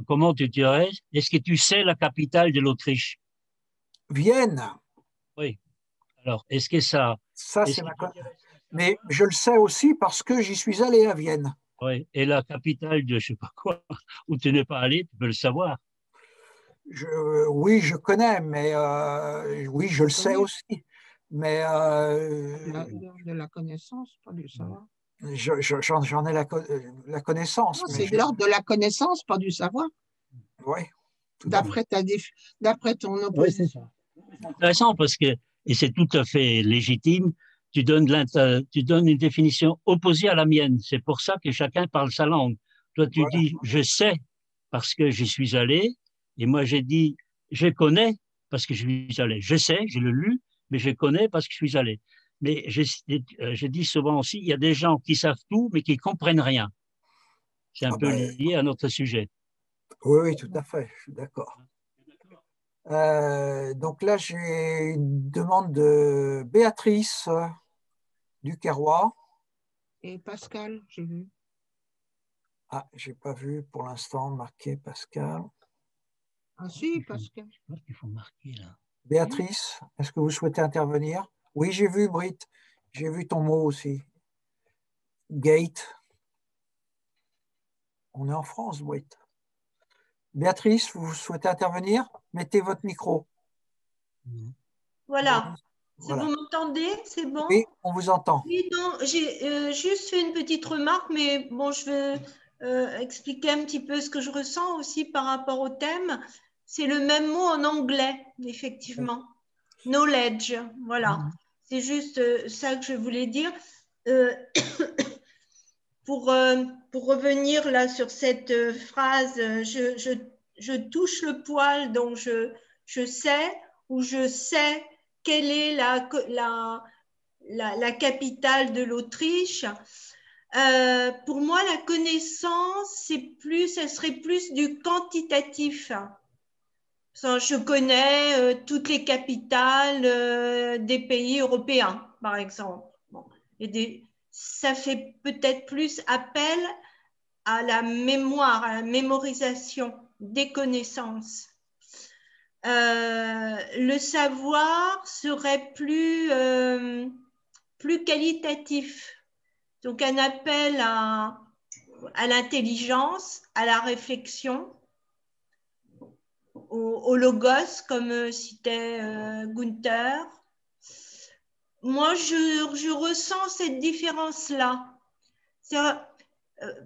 Comment tu dirais, est-ce que tu sais la capitale de l'Autriche? Vienne. Oui. Alors, est-ce que ça... Ça, c'est ma connaissance. Mais je le sais aussi parce que j'y suis allé à Vienne. Oui. Et la capitale de je ne sais pas quoi, où tu n'es pas allé, tu peux le savoir. Oui, je connais, mais oui, je le sais aussi. Mais de la connaissance, pas du savoir. J'en ai la connaissance. C'est de l'ordre de la connaissance, pas du savoir. Oui. D'après ton opposition. C'est intéressant parce que, et c'est tout à fait légitime, tu donnes une définition opposée à la mienne. C'est pour ça que chacun parle sa langue. Toi, tu dis, je sais parce que j'y suis allé. Et moi, j'ai dit, je connais parce que je suis allé. Je sais, je l'ai lu, mais je connais parce que je suis allé. Mais je dis souvent aussi, il y a des gens qui savent tout, mais qui ne comprennent rien. C'est un peu lié à notre sujet. Oui, tout à fait, je suis d'accord. Donc là, j'ai une demande de Béatrice Duquerrois. Et Pascal, j'ai vu. Ah, j'ai pas vu pour l'instant marqué Pascal. Ah si, Pascal. Je pense qu'il faut marquer là. Béatrice, est-ce que vous souhaitez intervenir? Oui, j'ai vu, Britt. J'ai vu ton mot aussi. Gate. On est en France, Britt. Béatrice, vous souhaitez intervenir? Mettez votre micro. Voilà. Vous m'entendez? C'est bon? Oui, on vous entend. Oui, non, j'ai juste fait une petite remarque, mais bon, je vais expliquer un petit peu ce que je ressens aussi par rapport au thème. C'est le même mot en anglais, effectivement. Knowledge, voilà. C'est juste ça que je voulais dire. Pour revenir là sur cette phrase, je touche le poil, donc je sais, ou je sais quelle est la capitale de l'Autriche. Pour moi, la connaissance, elle serait plus du quantitatif. Je connais toutes les capitales des pays européens, par exemple. Bon. Ça fait peut-être plus appel à la mémoire, à la mémorisation des connaissances. Le savoir serait plus qualitatif. Donc, un appel à l'intelligence, à la réflexion, au logos, comme citait Gunther. Moi, je ressens cette différence-là.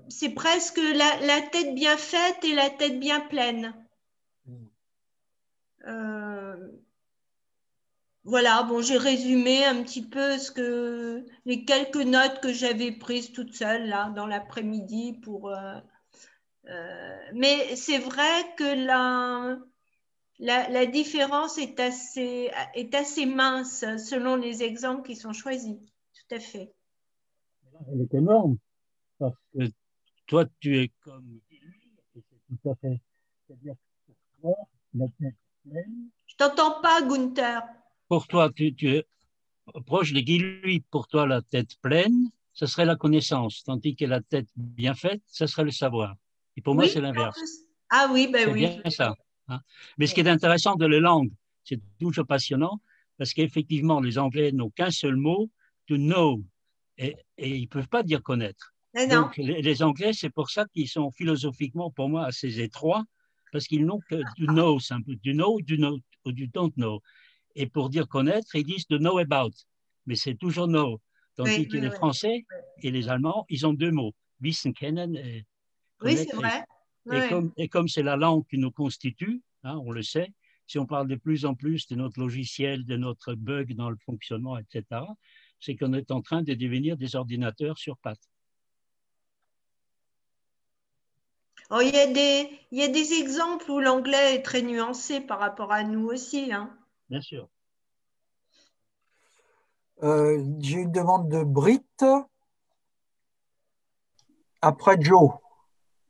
C'est presque la tête bien faite et la tête bien pleine. Voilà, bon, j'ai résumé un petit peu les quelques notes que j'avais prises toute seule là dans l'après-midi mais c'est vrai que la différence est assez mince selon les exemples qui sont choisis. Tout à fait. Elle est énorme parce que toi, tu es comme lui, et c'est tout à fait. C'est-à-dire que pour toi, la tête pleine. Je t'entends pas, Gunther. Pour toi, tu es proche de Guy-Lui. Pour toi, la tête pleine, ce serait la connaissance, tandis que la tête bien faite, ce serait le savoir. Et pour moi, Oui, c'est l'inverse. Ah oui, ben c'est oui. bien ça. Hein. Mais ce qui est intéressant de les langues, c'est toujours passionnant, parce qu'effectivement, les Anglais n'ont qu'un seul mot, to know, et ils ne peuvent pas dire connaître. Mais Donc, les Anglais, c'est pour ça qu'ils sont philosophiquement, pour moi, assez étroits, parce qu'ils n'ont que do know, simple, do know ou du don't know. Et pour dire connaître, ils disent de know about, mais c'est toujours know. Tandis que les Français et les Allemands, ils ont deux mots, wissen, kennen et connaître. Oui, c'est vrai. Ouais. Et comme c'est la langue qui nous constitue, hein, on le sait, si on parle de plus en plus de notre logiciel, de notre bug dans le fonctionnement, etc., c'est qu'on est en train de devenir des ordinateurs sur pattes. Oh, il y a des exemples où l'anglais est très nuancé par rapport à nous aussi. Hein. Bien sûr. J'ai une demande de Britt. Après Joe.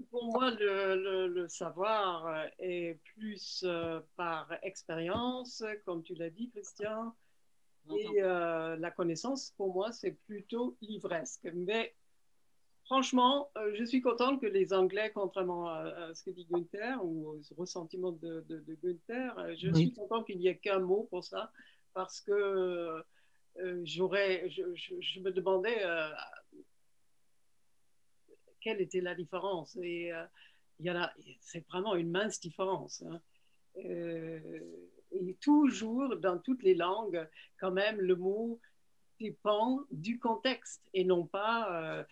Pour moi, le savoir est plus par expérience, comme tu l'as dit, Christian, et la connaissance, pour moi, c'est plutôt livresque. Mais franchement, je suis contente que les Anglais, contrairement à ce que dit Gunther ou au ressentiment de Gunther, je suis contente qu'il n'y ait qu'un mot pour ça, parce que je me demandais quelle était la différence. Et c'est vraiment une mince différence. Hein. Et toujours, dans toutes les langues, quand même, le mot dépend du contexte et non pas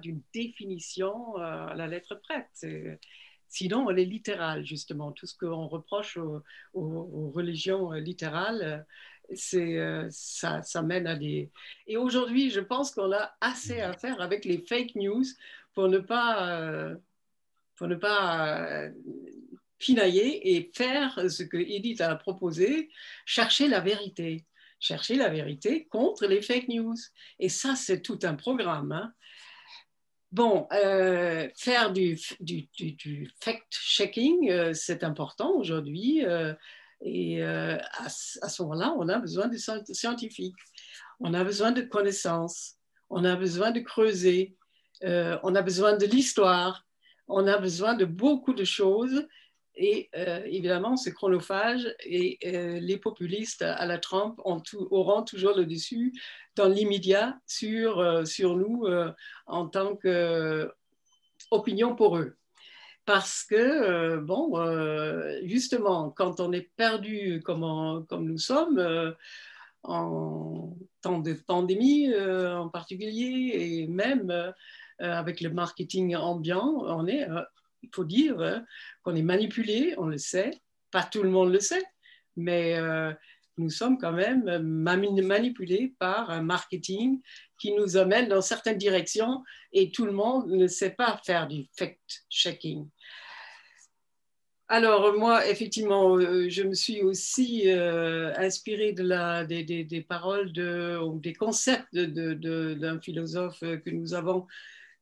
d'une définition à la lettre prête. Sinon, elle est littérale, justement. Tout ce qu'on reproche aux religions littérales, ça mène à des... Et aujourd'hui, je pense qu'on a assez à faire avec les fake news pour ne pas pinailler et faire ce que Edith a proposé, chercher la vérité. Chercher la vérité contre les fake news. Et ça, c'est tout un programme. Hein. Bon, faire du fact-checking, c'est important aujourd'hui. Et à ce moment-là, on a besoin de scientifiques. On a besoin de connaissances. On a besoin de creuser. On a besoin de l'histoire. On a besoin de beaucoup de choses. Et évidemment, c'est chronophage et les populistes à la Trump auront toujours le dessus dans l'immédiat sur nous en tant qu'opinion pour eux. Parce que, justement, quand on est perdu comme nous sommes, en temps de pandémie en particulier, et même avec le marketing ambiant, il faut dire qu'on est manipulé, on le sait, pas tout le monde le sait, mais nous sommes quand même manipulés par un marketing qui nous amène dans certaines directions et tout le monde ne sait pas faire du fact-checking. Alors, moi, effectivement, je me suis aussi inspirée des paroles ou des concepts d'un philosophe que nous avons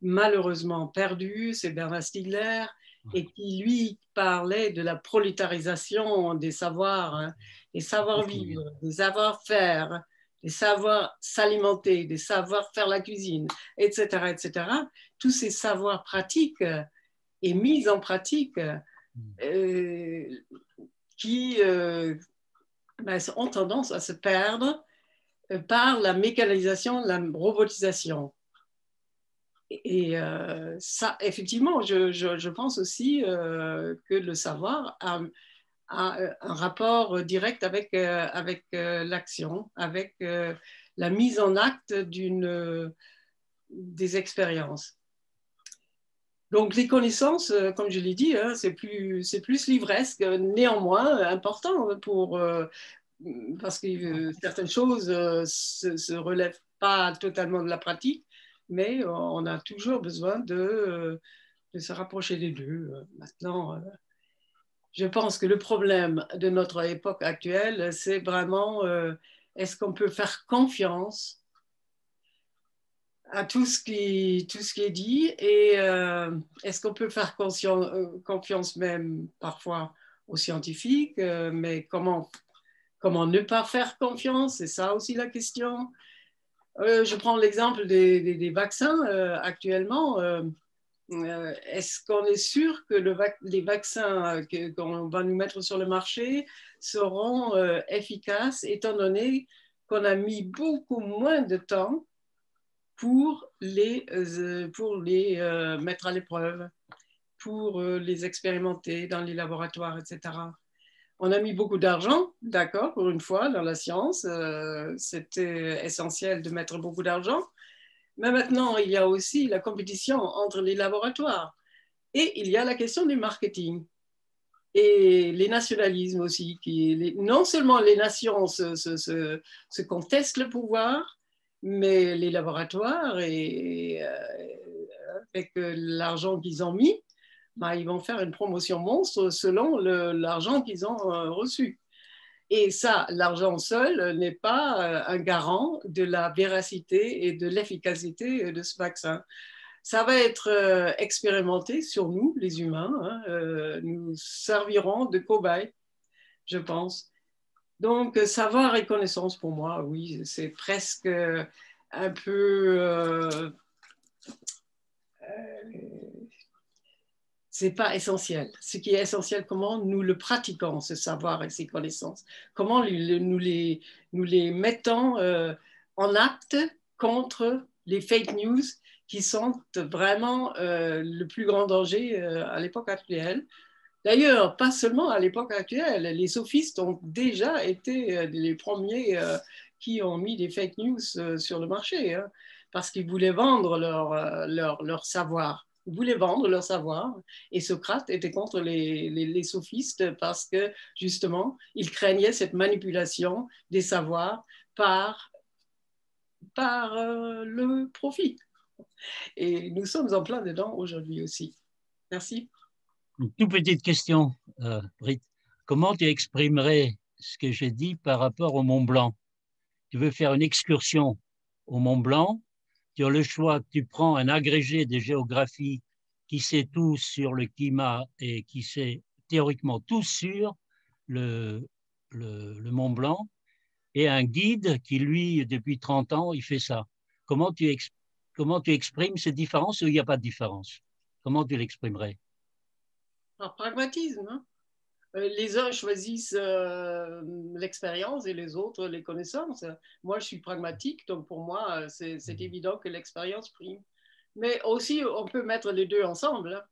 malheureusement perdu, c'est Bernard Stiegler, et qui, lui, parlait de la prolétarisation des savoirs, hein, des savoir-vivre, des savoir-faire, des savoirs s'alimenter, des savoirs faire la cuisine, etc., etc. Tous ces savoirs pratiques et mis en pratique qui ont tendance à se perdre par la mécanisation, la robotisation. Et ça, effectivement, je pense aussi que le savoir a un rapport direct avec l'action, avec la mise en acte des expériences. Donc, les connaissances, comme je l'ai dit, hein, c'est plus livresque, néanmoins important parce que certaines choses ne se relèvent pas totalement de la pratique, mais on a toujours besoin de se rapprocher des deux. Maintenant, je pense que le problème de notre époque actuelle, c'est vraiment est-ce qu'on peut faire confiance à tout ce qui est dit et est-ce qu'on peut faire confiance même parfois aux scientifiques, mais comment ne pas faire confiance, c'est ça aussi la question. Je prends l'exemple des vaccins actuellement. Est-ce qu'on est sûr que les vaccins qu'on va nous mettre sur le marché seront efficaces, étant donné qu'on a mis beaucoup moins de temps pour les mettre à l'épreuve, pour les expérimenter dans les laboratoires, etc. On a mis beaucoup d'argent, d'accord, pour une fois, dans la science. C'était essentiel de mettre beaucoup d'argent. Mais maintenant, il y a aussi la compétition entre les laboratoires. Et il y a la question du marketing. Et les nationalismes aussi. Non seulement les nations se contestent le pouvoir, mais les laboratoires, avec l'argent qu'ils ont mis, ils vont faire une promotion monstre selon l'argent qu'ils ont reçu. Et ça, l'argent seul n'est pas un garant de la véracité et de l'efficacité de ce vaccin. Ça va être expérimenté sur nous, les humains. Hein, nous servirons de cobayes, je pense. Donc, savoir et connaissance, pour moi, oui, c'est presque un peu... c'est pas essentiel. Ce qui est essentiel, comment nous le pratiquons, ce savoir et ces connaissances. Comment nous les mettons en acte contre les fake news qui sont vraiment le plus grand danger à l'époque actuelle. D'ailleurs, pas seulement à l'époque actuelle. Les sophistes ont déjà été les premiers qui ont mis des fake news sur le marché, hein, parce qu'ils voulaient vendre leur savoir. Ils voulaient vendre leur savoir. Et Socrate était contre les sophistes parce que, justement, il craignait cette manipulation des savoirs par le profit. Et nous sommes en plein dedans aujourd'hui aussi. Merci. Une toute petite question, Britt. Comment tu exprimerais ce que j'ai dit par rapport au Mont Blanc? Tu veux faire une excursion au Mont Blanc, tu as le choix, tu prends un agrégé de géographie qui sait tout sur le climat et qui sait théoriquement tout sur le Mont Blanc, et un guide qui, lui, depuis 30 ans, il fait ça. Comment tu exprimes ces différences ou il n'y a pas de différence? Comment tu l'exprimerais? Par pragmatisme, hein. Les uns choisissent l'expérience et les autres les connaissances. Moi, je suis pragmatique, donc pour moi, c'est évident que l'expérience prime. Mais aussi, on peut mettre les deux ensemble. Hein.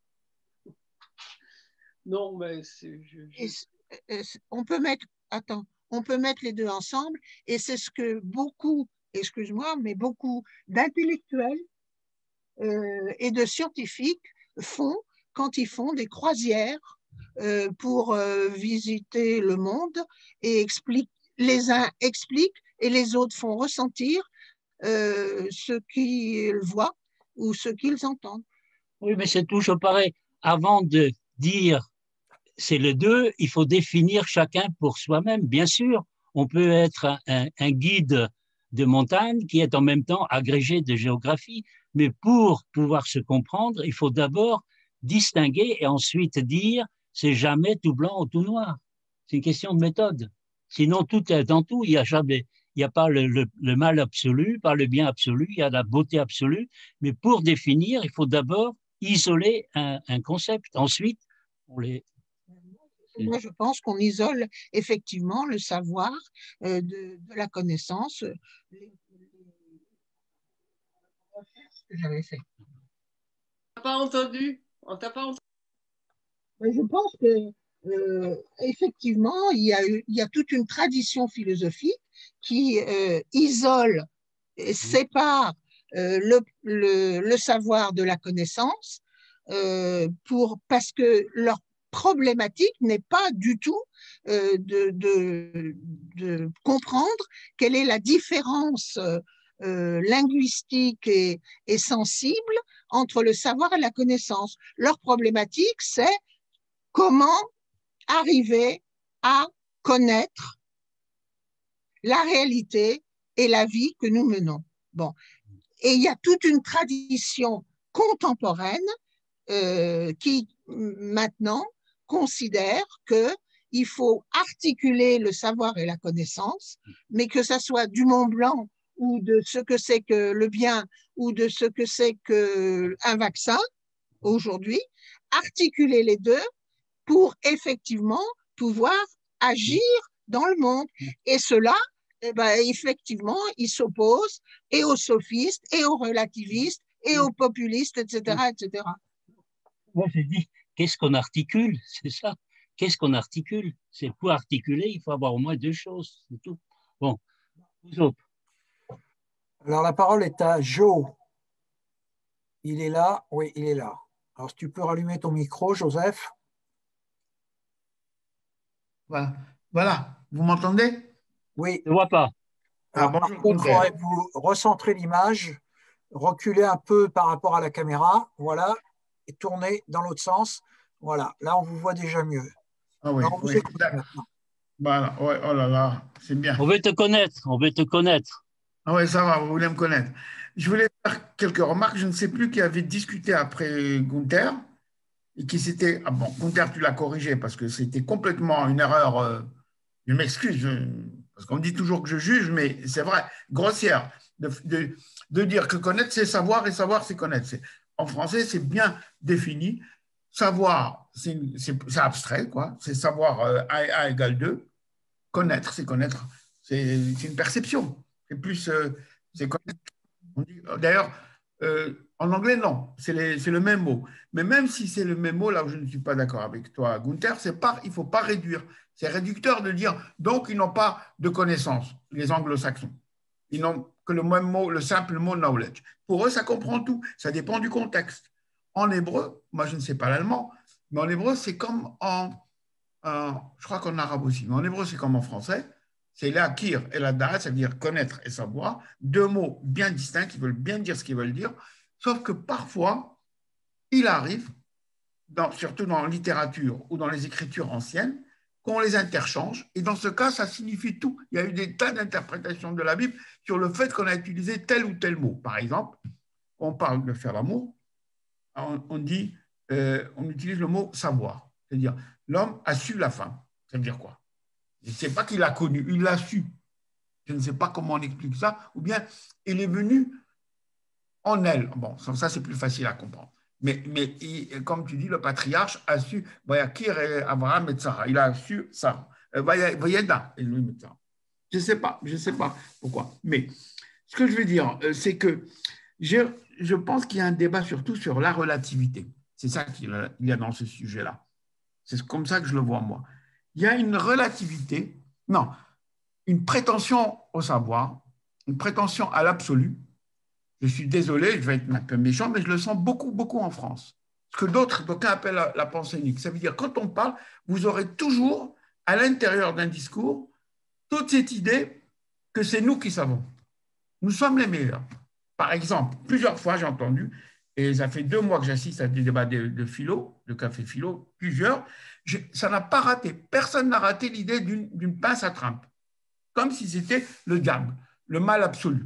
Non, mais on peut mettre les deux ensemble, et c'est ce que beaucoup, excuse-moi, mais beaucoup d'intellectuels et de scientifiques font quand ils font des croisières pour visiter le monde et les uns expliquent et les autres font ressentir ce qu'ils voient ou ce qu'ils entendent. Oui, mais c'est toujours pareil. Avant de dire c'est les deux, il faut définir chacun pour soi-même. Bien sûr, on peut être un guide de montagne qui est en même temps agrégé de géographie, mais pour pouvoir se comprendre, il faut d'abord distinguer et ensuite dire c'est jamais tout blanc ou tout noir. C'est une question de méthode. Sinon, tout est dans tout, il n'y a pas le mal absolu, pas le bien absolu, il y a la beauté absolue, mais pour définir, il faut d'abord isoler un concept. Ensuite, on les... Moi, je pense qu'on isole effectivement le savoir de la connaissance. Que j'avais fait. On t'a pas entendu. On t'a pas entendu. Mais je pense que effectivement, il y a toute une tradition philosophique qui isole et sépare le savoir de la connaissance parce que leur problématique n'est pas du tout de comprendre quelle est la différence linguistique et sensible entre le savoir et la connaissance. Leur problématique, c'est comment arriver à connaître la réalité et la vie que nous menons. Bon. Et il y a toute une tradition contemporaine qui maintenant considère qu'il faut articuler le savoir et la connaissance, mais que ça soit du Mont Blanc ou de ce que c'est que le bien ou de ce que c'est qu'un vaccin aujourd'hui, articuler les deux pour effectivement pouvoir agir dans le monde. Et cela, eh ben, effectivement, il s'oppose et aux sophistes, et aux relativistes, et aux populistes, etc., etc. Moi, j'ai dit, qu'est-ce qu'on articule? C'est ça. Qu'est-ce qu'on articule? C'est pour articuler, il faut avoir au moins deux choses, c'est tout. Bon, vous autres. Alors, la parole est à Joe. Il est là? Oui, il est là. Alors, si tu peux rallumer ton micro, Joseph. Voilà. Voilà. Vous m'entendez? Oui. Je ne vois pas. Alors, bonjour, par contre, faudrait-vous recentrer l'image, reculer un peu par rapport à la caméra, voilà, et tourner dans l'autre sens. Voilà, là, on vous voit déjà mieux. Ah oui, Alors, on vous écoute maintenant. Voilà, ouais, oh là là, c'est bien. On veut te connaître, on veut te connaître. Ah ouais, ça va, vous voulez me connaître. Je voulais faire quelques remarques. Je ne sais plus qui avait discuté après Gunther et qui s'était. Ah bon, Gunther, tu l'as corrigé parce que c'était complètement une erreur. Je m'excuse, parce qu'on dit toujours que je juge, mais c'est vrai, grossière, de dire que connaître, c'est savoir et savoir, c'est connaître. En français, c'est bien défini. Savoir, c'est abstrait, quoi. C'est savoir A égale 2. Connaître, c'est connaître. C'est une perception. C'est plus. C'est connaître. D'ailleurs, en anglais, non. C'est le même mot. Mais même si c'est le même mot, là où je ne suis pas d'accord avec toi, Gunther, il ne faut pas réduire. C'est réducteur de dire, donc, ils n'ont pas de connaissances, les anglo-saxons. Ils n'ont que le même mot, le simple mot knowledge. Pour eux, ça comprend tout. Ça dépend du contexte. En hébreu, moi, je ne sais pas l'allemand, mais en hébreu, c'est comme je crois qu'en arabe aussi, mais en hébreu, c'est comme en français. C'est l'akir et la da'at, c'est-à-dire connaître et savoir, deux mots bien distincts qui veulent bien dire ce qu'ils veulent dire, sauf que parfois, il arrive, surtout dans la littérature ou dans les écritures anciennes, qu'on les interchange, et dans ce cas, ça signifie tout. Il y a eu des tas d'interprétations de la Bible sur le fait qu'on a utilisé tel ou tel mot. Par exemple, on parle de faire l'amour, on dit, on utilise le mot savoir, c'est-à-dire l'homme a su la femme. Ça veut dire quoi? Je ne sais pas qu'il l'a connu, il l'a su. Je ne sais pas comment on explique ça, ou bien il est venu en elle. Bon, ça c'est plus facile à comprendre. Mais comme tu dis, le patriarche a su, Vayakir et Abraham et Sarah, il a su ça. Vayeda et lui et Sarah. Je ne sais pas pourquoi. Mais ce que je veux dire, c'est que je pense qu'il y a un débat surtout sur la relativité. C'est ça qu'il y a dans ce sujet-là. C'est comme ça que je le vois, moi. Il y a une relativité, non, une prétention au savoir, une prétention à l'absolu. Je suis désolé, je vais être un peu méchant, mais je le sens beaucoup, beaucoup en France. Ce que d'aucuns appellent la pensée unique. Ça veut dire, quand on parle, vous aurez toujours, à l'intérieur d'un discours, toute cette idée que c'est nous qui savons. Nous sommes les meilleurs. Par exemple, plusieurs fois, j'ai entendu et ça fait 2 mois que j'assiste à des débats de philo, de café philo, plusieurs, ça n'a pas raté. Personne n'a raté l'idée d'une pince à Trump, comme si c'était le diable, le mal absolu.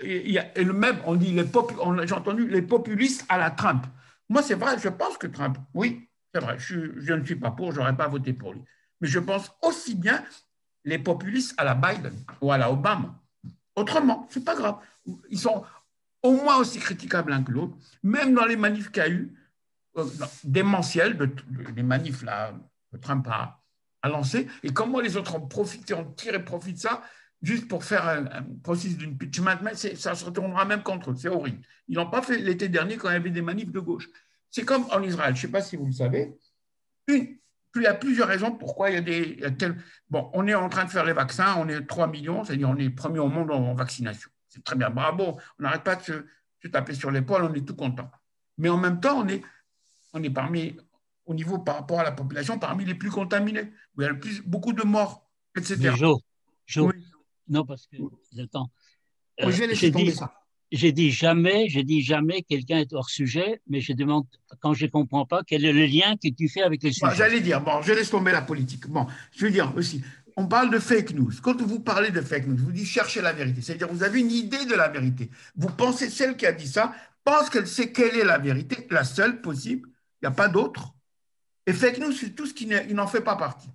Et le même, on dit, j'ai entendu les populistes à la Trump. Moi, c'est vrai, je pense que Trump, oui, c'est vrai, je ne suis pas pour, je n'aurais pas voté pour lui. Mais je pense aussi bien les populistes à la Biden ou à la Obama. Autrement, ce n'est pas grave. Ils sont au moins aussi critiquables l'un que l'autre, même dans les manifs qu'il y a eu, démentiels, les manifs là, que Trump a lancé, et comment les autres ont profité, ont tiré profit de ça, juste pour faire un processus d'impeachment, mais ça se retournera même contre eux, c'est horrible. Ils n'ont pas fait l'été dernier quand il y avait des manifs de gauche. C'est comme en Israël, je ne sais pas si vous le savez, il y a plusieurs raisons pourquoi il y a bon, on est en train de faire les vaccins, on est 3 millions, c'est-à-dire on est premier au monde en vaccination. C'est très bien, bravo, on n'arrête pas de se taper sur l'épaule, on est tout content. Mais en même temps, on est parmi, au niveau par rapport à la population, parmi les plus contaminés, où il y a beaucoup de morts, etc. Mais Jo, oui. Non, parce que le temps. Oui, je vais laisser tomber ça. J'ai dit jamais quelqu'un est hors sujet, mais je demande, quand je ne comprends pas, quel est le lien que tu fais avec les sujets. J'allais dire, bon, je laisse tomber la politique. Bon, je veux dire aussi, on parle de fake news. Quand vous parlez de fake news, vous dites cherchez la vérité. C'est-à-dire, vous avez une idée de la vérité. Vous pensez, celle qui a dit ça, pense qu'elle sait quelle est la vérité, la seule possible. Il n'y a pas d'autre. Et fake news, c'est tout ce qui n'en fait pas partie.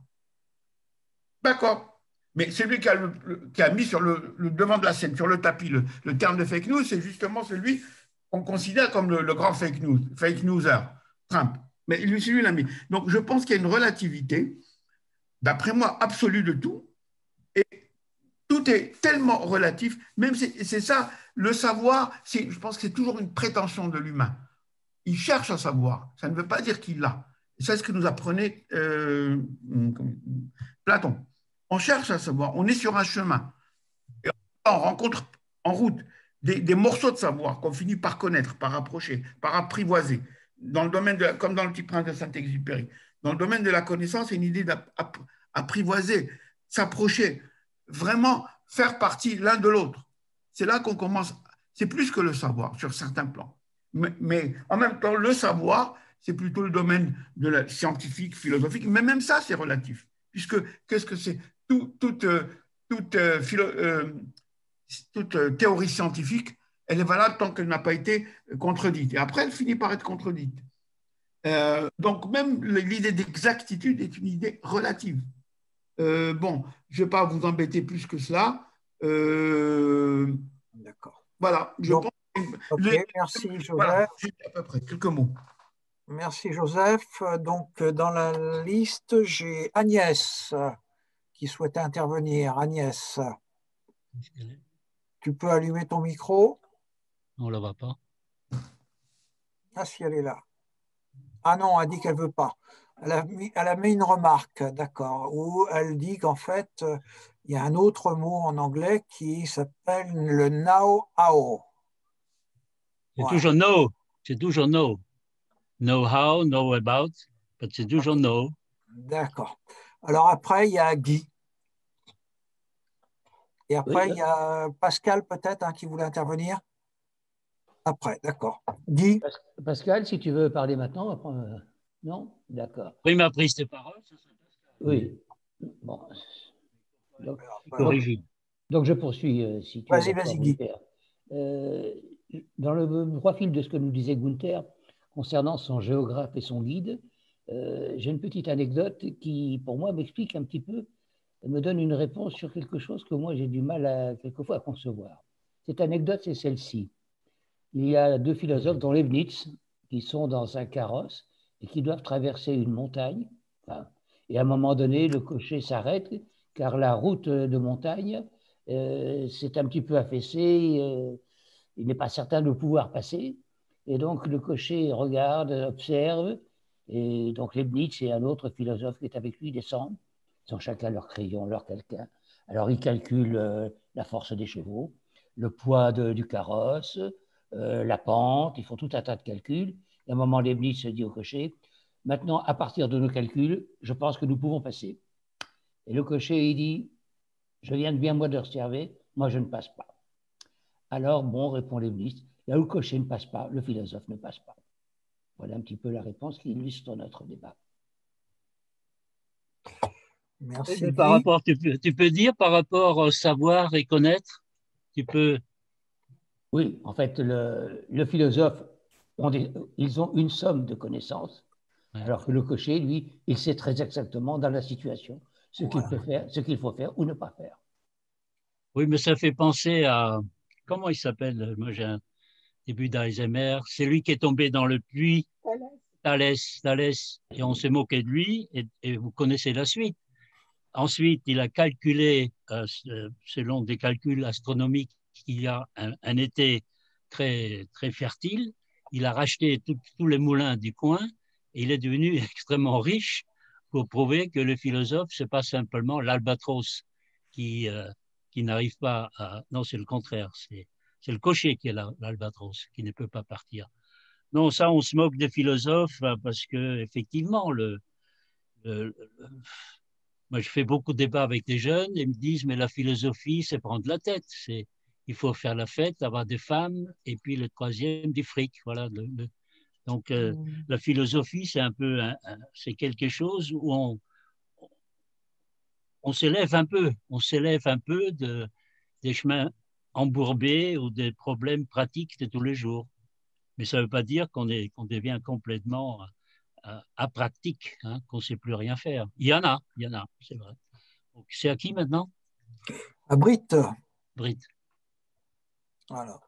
D'accord. Mais celui qui a mis sur le devant de la scène, sur le tapis, le terme de fake news, c'est justement celui qu'on considère comme le grand fake newser, Trump. Mais lui, c'est lui l'a mis. Donc, je pense qu'il y a une relativité, d'après moi, absolue de tout. Et tout est tellement relatif, même c'est ça, le savoir, je pense que c'est toujours une prétention de l'humain. Il cherche à savoir, ça ne veut pas dire qu'il l'a. C'est ce que nous apprenait Platon. On cherche à savoir, on est sur un chemin. Et on rencontre en route des morceaux de savoir qu'on finit par connaître, par approcher, par apprivoiser. Dans le domaine comme dans le Petit Prince de Saint-Exupéry. Dans le domaine de la connaissance, c'est une idée d'apprivoiser, s'approcher, vraiment faire partie l'un de l'autre. C'est là qu'on commence. C'est plus que le savoir sur certains plans. Mais en même temps, le savoir, c'est plutôt le domaine de la scientifique, philosophique, mais même ça, c'est relatif. Puisque, qu'est-ce que c'est? Toute théorie scientifique, elle est valable tant qu'elle n'a pas été contredite. Et après, elle finit par être contredite. Donc, même l'idée d'exactitude est une idée relative. Bon, je ne vais pas vous embêter plus que cela. D'accord. Voilà, je pense. Ok, merci Joseph. Voilà, à peu près, quelques mots. Merci Joseph. Donc, dans la liste, j'ai Agnès qui souhaitait intervenir. Agnès, tu peux allumer ton micro? On ne la voit pas. Ah, si elle est là. Ah non, elle dit qu'elle ne veut pas. Elle a mis une remarque, d'accord, où elle dit qu'en fait, il y a un autre mot en anglais qui s'appelle le know-how. C'est toujours know. C'est toujours know. Know how, know about, mais c'est toujours know. D'accord. Alors après, il y a Guy. Et après, il y a Pascal peut-être qui voulait intervenir. Après, d'accord. Guy. Pascal, si tu veux parler maintenant, après, non? D'accord. Oui, il m'a pris cette parole. Oui. Bon. Donc je poursuis, si tu veux. Vas-y, Guy. Dans le droit fil de ce que nous disait Gunther concernant son géographe et son guide, j'ai une petite anecdote qui, pour moi, m'explique un petit peu, me donne une réponse sur quelque chose que moi j'ai du mal quelquefois à concevoir. Cette anecdote, c'est celle-ci. Il y a 2 philosophes, dont Leibniz, qui sont dans un carrosse et qui doivent traverser une montagne. Et à un moment donné, le cocher s'arrête car la route de montagne s'est un petit peu affaissée. Il n'est pas certain de pouvoir passer. Et donc, le cocher regarde, observe. Et donc, Leibniz et un autre philosophe qui est avec lui descendent. Ils ont chacun leur crayon, leur calquin. Alors, ils calculent la force des chevaux, le poids du carrosse, la pente. Ils font tout un tas de calculs. Et à un moment, Leibniz se dit au cocher, maintenant, à partir de nos calculs, je pense que nous pouvons passer. Et le cocher, il dit, je viens de bien moi d'observer, moi je ne passe pas. Alors, bon, répond Leibniz, il Là où le cocher ne passe pas, le philosophe ne passe pas. Voilà un petit peu la réponse qui illustre notre débat. Merci. Par rapport, tu peux dire par rapport au savoir et connaître, tu peux. Oui, en fait, le philosophe, ils ont une somme de connaissances, ouais. Alors que le cocher, lui, il sait très exactement dans la situation ce qu'il peut faire, ce qu'il faut faire ou ne pas faire. Oui, mais ça fait penser à, comment il s'appelle? Moi, j'ai un début d'Alzheimer. C'est lui qui est tombé dans le puits, Thalès, et on s'est moqué de lui, et vous connaissez la suite. Ensuite, il a calculé, selon des calculs astronomiques, qu'il y a un été très, très fertile. Il a racheté tous les moulins du coin et il est devenu extrêmement riche pour prouver que le philosophe, ce n'est pas simplement l'albatros qui n'arrive pas à… Non, c'est le contraire. C'est le cocher qui est l'albatros, qui ne peut pas partir. Non, ça, on se moque des philosophes parce qu'effectivement, moi, je fais beaucoup de débats avec les jeunes et ils me disent, mais la philosophie, c'est prendre la tête. Il faut faire la fête, avoir des femmes, et puis le troisième, du fric. Voilà. Donc, la philosophie, c'est un peu, c'est quelque chose où on s'élève un peu. On s'élève un peu des chemins embourbés ou des problèmes pratiques de tous les jours. Mais ça ne veut pas dire qu'on devient complètement apratique, hein, qu'on ne sait plus rien faire. Il y en a, c'est vrai. C'est à qui maintenant? À Britt. Britt. Voilà.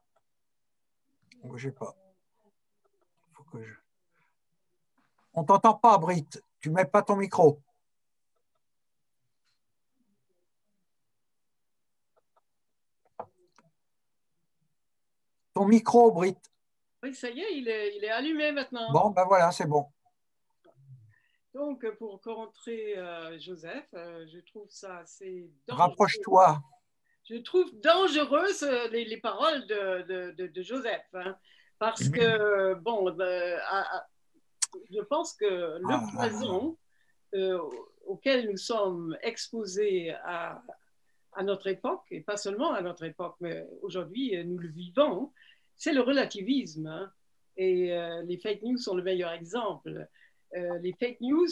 Ne bougez pas. Faut que je... On ne t'entend pas, Britt. Tu ne mets pas ton micro. Ton micro, Britt. Oui, ça y est, il est allumé maintenant. Bon, ben voilà, c'est bon. Donc, pour contrer Joseph, je trouve ça assez dangereux. Rapproche-toi. Je trouve dangereuses les paroles de Joseph, hein, parce que, bon, je pense que le poison auquel nous sommes exposés à notre époque, et pas seulement à notre époque, mais aujourd'hui, nous le vivons, c'est le relativisme. Hein, et les fake news sont le meilleur exemple. Les fake news,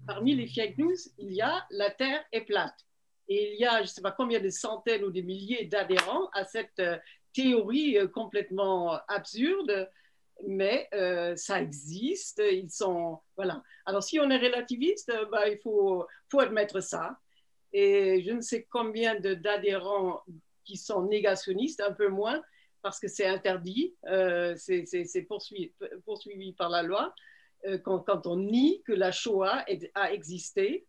parmi les fake news, il y a la Terre est plate. Et il y a, je ne sais pas combien de centaines ou des milliers d'adhérents à cette théorie complètement absurde, mais ça existe. Ils sont, voilà. Alors, si on est relativiste, il faut admettre ça. Et je ne sais combien d'adhérents qui sont négationnistes, un peu moins, parce que c'est interdit, c'est poursuivi par la loi. Quand on nie que la Shoah a existé,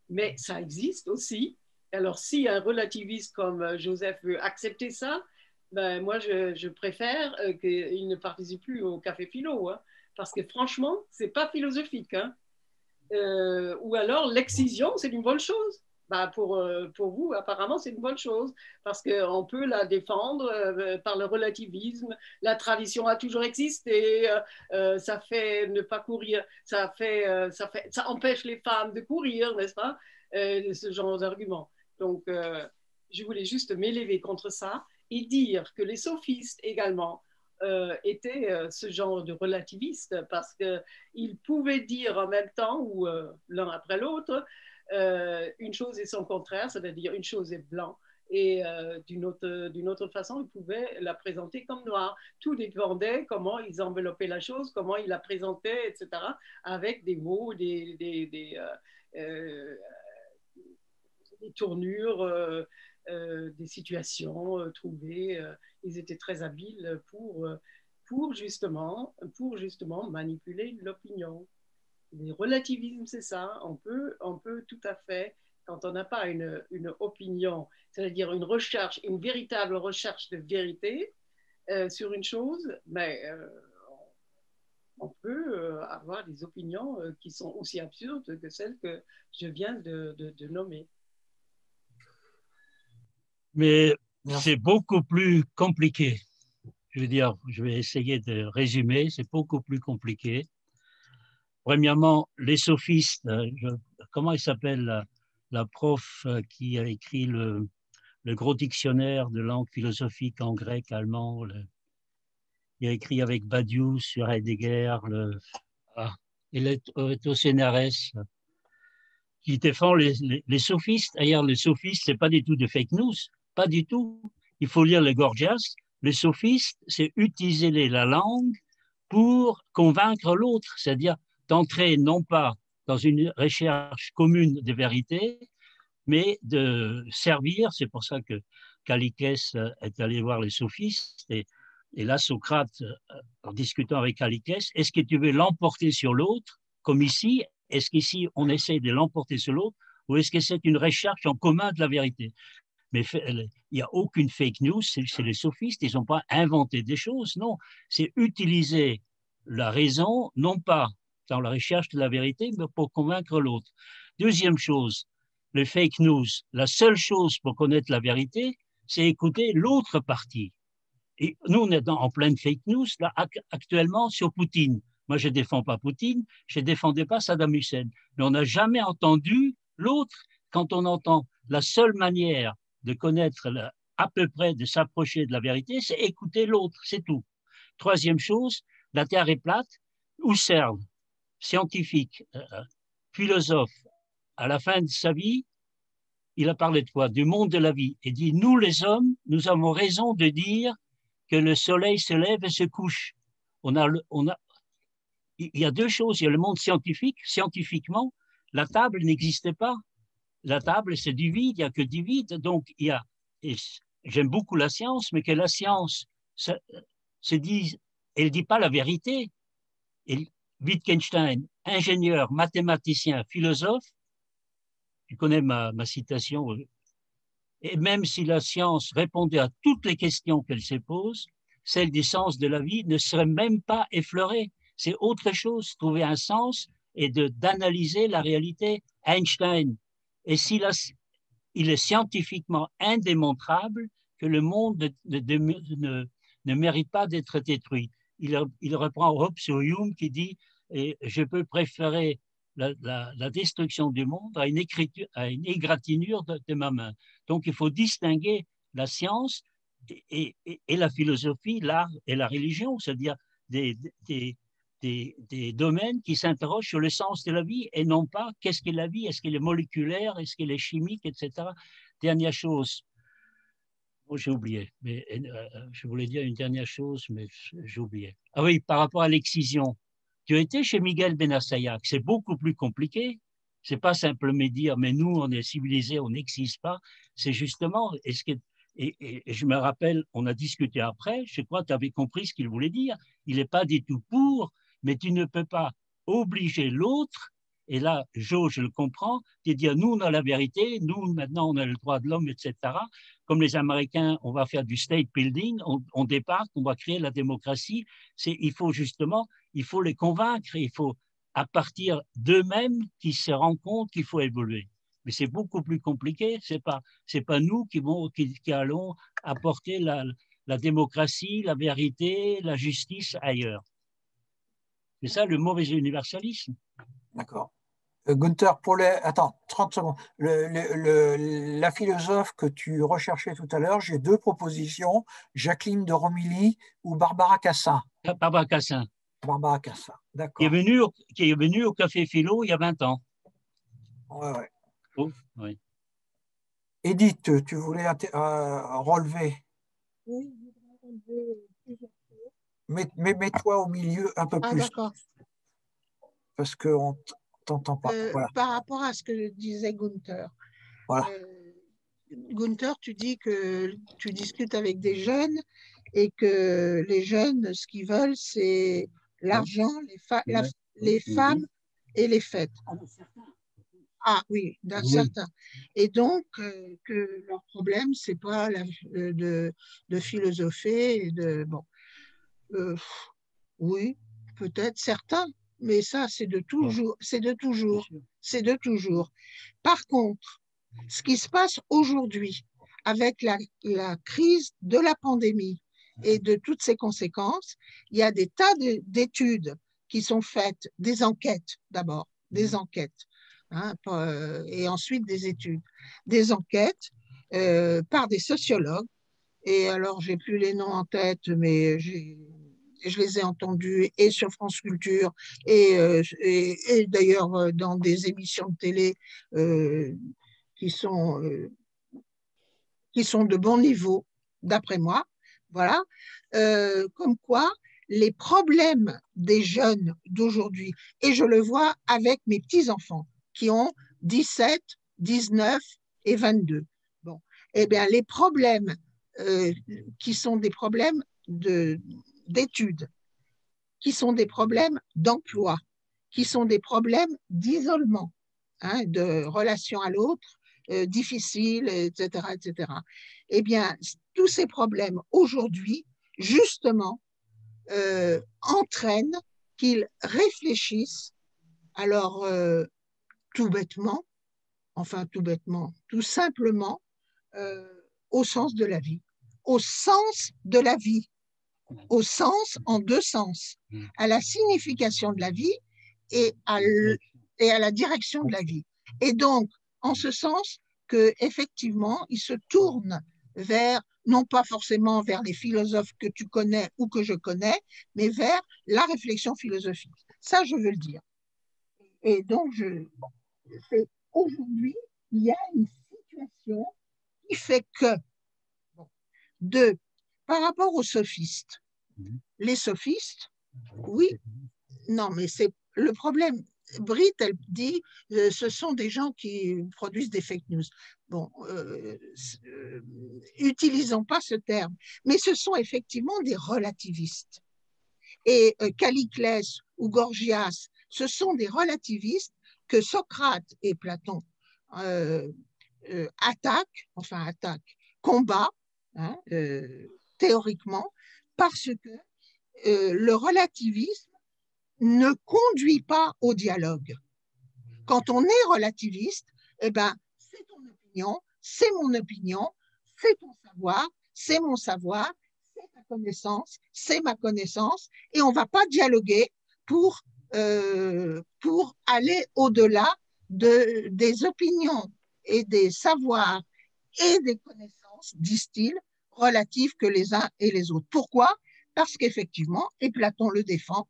mais ça existe aussi. Alors, si un relativiste comme Joseph veut accepter ça, ben, moi, je préfère qu'il ne participe plus au Café Philo, hein, parce que franchement, ce n'est pas philosophique. Hein. Ou alors, l'excision, c'est une bonne chose. Ben, pour vous, apparemment, c'est une bonne chose, parce qu'on peut la défendre par le relativisme. La tradition a toujours existé, ça fait ne pas courir, ça empêche les femmes de courir, n'est-ce pas, ce genre d'argument. Donc, je voulais juste m'élever contre ça et dire que les sophistes également étaient ce genre de relativistes, parce qu'ils pouvaient dire en même temps, ou l'un après l'autre, une chose et son contraire, c'est-à-dire une chose est blanc et d'une autre façon, ils pouvaient la présenter comme noire. Tout dépendait comment ils enveloppaient la chose, comment ils la présentaient, etc., avec des mots, des tournures, des situations trouvées. Ils étaient très habiles pour justement manipuler l'opinion. Le relativisme, c'est ça. On peut tout à fait, quand on n'a pas une opinion, c'est-à-dire une véritable recherche de vérité sur une chose, on peut avoir des opinions qui sont aussi absurdes que celles que je viens de nommer. Mais c'est beaucoup plus compliqué. Je veux dire, je vais essayer de résumer, c'est beaucoup plus compliqué. Premièrement, les sophistes, comment il s'appelle la prof qui a écrit le gros dictionnaire de langue philosophique en grec, allemand, il a écrit avec Badiou sur Heidegger, il est au CNRS, qui défend les sophistes. D'ailleurs, les sophistes, c'est pas du tout de fake news, pas du tout. Il faut lire les Gorgias. Les sophistes, c'est utiliser la langue pour convaincre l'autre, c'est-à-dire d'entrer non pas dans une recherche commune de vérité, mais de servir. C'est pour ça que Callichès est allé voir les sophistes et là, Socrate, en discutant avec Callichès, est-ce que tu veux l'emporter sur l'autre, comme ici? Est-ce qu'ici, on essaie de l'emporter sur l'autre, ou est-ce que c'est une recherche en commun de la vérité? Mais il n'y a aucune fake news, c'est les sophistes, ils n'ont pas inventé des choses, non. C'est utiliser la raison, non pas dans la recherche de la vérité, mais pour convaincre l'autre. Deuxième chose, le fake news, la seule chose pour connaître la vérité, c'est écouter l'autre partie. Et nous, on est en pleine fake news, là, actuellement, sur Poutine. Moi, je ne défends pas Poutine, je ne défendais pas Saddam Hussein. Mais on n'a jamais entendu l'autre. Quand on entend la seule manière de connaître à peu près, de s'approcher de la vérité, c'est écouter l'autre, c'est tout. Troisième chose, la Terre est plate. Husserl, scientifique, philosophe, à la fin de sa vie, il a parlé de quoi? Du monde de la vie. Il dit, nous les hommes, nous avons raison de dire que le soleil se lève et se couche. Il y a deux choses. Il y a le monde scientifique. Scientifiquement, la table n'existait pas. La table, c'est du vide, il n'y a que du vide. Donc, j'aime beaucoup la science, mais que la science elle ne dit pas la vérité. Et Wittgenstein, ingénieur, mathématicien, philosophe, tu connais ma citation, et même si la science répondait à toutes les questions qu'elle se pose, celle du sens de la vie ne serait même pas effleurée. C'est autre chose, trouver un sens et d'analyser la réalité. Einstein, et il est scientifiquement indémontrable que le monde ne mérite pas d'être détruit. Il reprend Hobbes sur Hume qui dit je peux préférer la destruction du monde à une égratignure de ma main. Donc il faut distinguer la science et la philosophie, l'art et la religion, c'est-à-dire des domaines qui s'interrogent sur le sens de la vie et non pas qu'est-ce qu'est la vie, est-ce qu'elle est moléculaire, est-ce qu'elle est chimique, etc. Dernière chose, j'ai oublié, mais je voulais dire une dernière chose, mais j'ai oublié. Ah oui, par rapport à l'excision, tu as été chez Miguel Benassaillac, c'est beaucoup plus compliqué. C'est pas simplement dire, mais nous, on est civilisés, on n'excise pas. C'est justement, et je me rappelle, on a discuté après, je crois que tu avais compris ce qu'il voulait dire. Il n'est pas du tout pour, mais tu ne peux pas obliger l'autre, et là, je le comprends, de dire, nous, on a la vérité, nous, maintenant, on a le droit de l'homme, etc. Comme les Américains, on va faire du state building, on débarque, on va créer la démocratie. Il faut justement, il faut les convaincre, il faut, à partir d'eux-mêmes, qu'ils se rendent compte qu'il faut évoluer. Mais c'est beaucoup plus compliqué, c'est pas nous qui allons apporter la démocratie, la vérité, la justice ailleurs. C'est ça le mauvais universalisme. D'accord. Gunther, attends, 30 secondes. La philosophe que tu recherchais tout à l'heure, j'ai deux propositions, Jacqueline de Romilly ou Barbara Cassin. Barbara Cassin. Barbara Cassin, d'accord. Qui est venue au Café Philo il y a 20 ans. Ouais. Oh, oui. Edith, tu voulais relever? Oui, je voudrais relever plusieurs choses. Mets-toi au milieu un peu plus. D'accord. Parce qu'on ne t'entend pas. Voilà. Par rapport à ce que disait Gunther. Voilà. Gunther, tu dis que tu discutes avec des jeunes et que les jeunes, ce qu'ils veulent, c'est l'argent, les femmes et les fêtes. Ah oui, d'un certain. Et donc, que leur problème, c'est pas de philosopher et de... Bon, oui, peut-être certains, mais ça, c'est de toujours. C'est de toujours. Par contre, ce qui se passe aujourd'hui avec la crise de la pandémie et de toutes ses conséquences, il y a des tas d'études qui sont faites, des enquêtes d'abord, des enquêtes, hein, et ensuite des études, des enquêtes par des sociologues. Et alors, j'ai plus les noms en tête, mais je les ai entendus et sur France Culture et d'ailleurs dans des émissions de télé qui sont de bon niveau, d'après moi. Voilà. Comme quoi, les problèmes des jeunes d'aujourd'hui, et je le vois avec mes petits-enfants qui ont 17, 19 et 22. Bon. Eh bien, les problèmes qui sont des problèmes d'études, qui sont des problèmes d'emploi, qui sont des problèmes d'isolement, hein, de relation à l'autre, difficiles, etc., etc. Eh bien, tous ces problèmes aujourd'hui, justement, entraînent qu'ils réfléchissent, alors tout bêtement, tout simplement, au sens de la vie, au sens de la vie, au sens en deux sens, à la signification de la vie et à la direction de la vie. Et donc, en ce sens qu'effectivement, il se tourne vers, non pas forcément vers les philosophes que tu connais ou que je connais, mais vers la réflexion philosophique. Ça, je veux le dire. Et donc, aujourd'hui, il y a une situation qui fait que, par rapport aux sophistes, les sophistes, oui, non, mais c'est le problème. Britt, elle dit, ce sont des gens qui produisent des fake news. Bon, utilisons pas ce terme, mais ce sont effectivement des relativistes. Et Calliclès ou Gorgias, ce sont des relativistes que Socrate et Platon combattent, hein, théoriquement, parce que le relativisme ne conduit pas au dialogue. Quand on est relativiste, eh ben, c'est ton opinion, c'est mon opinion, c'est ton savoir, c'est mon savoir, c'est ta connaissance, c'est ma connaissance, et on ne va pas dialoguer pour aller au-delà des opinions et des savoirs et des connaissances, disent-ils, relatives que les uns et les autres. Pourquoi ? Parce qu'effectivement, et Platon le défend,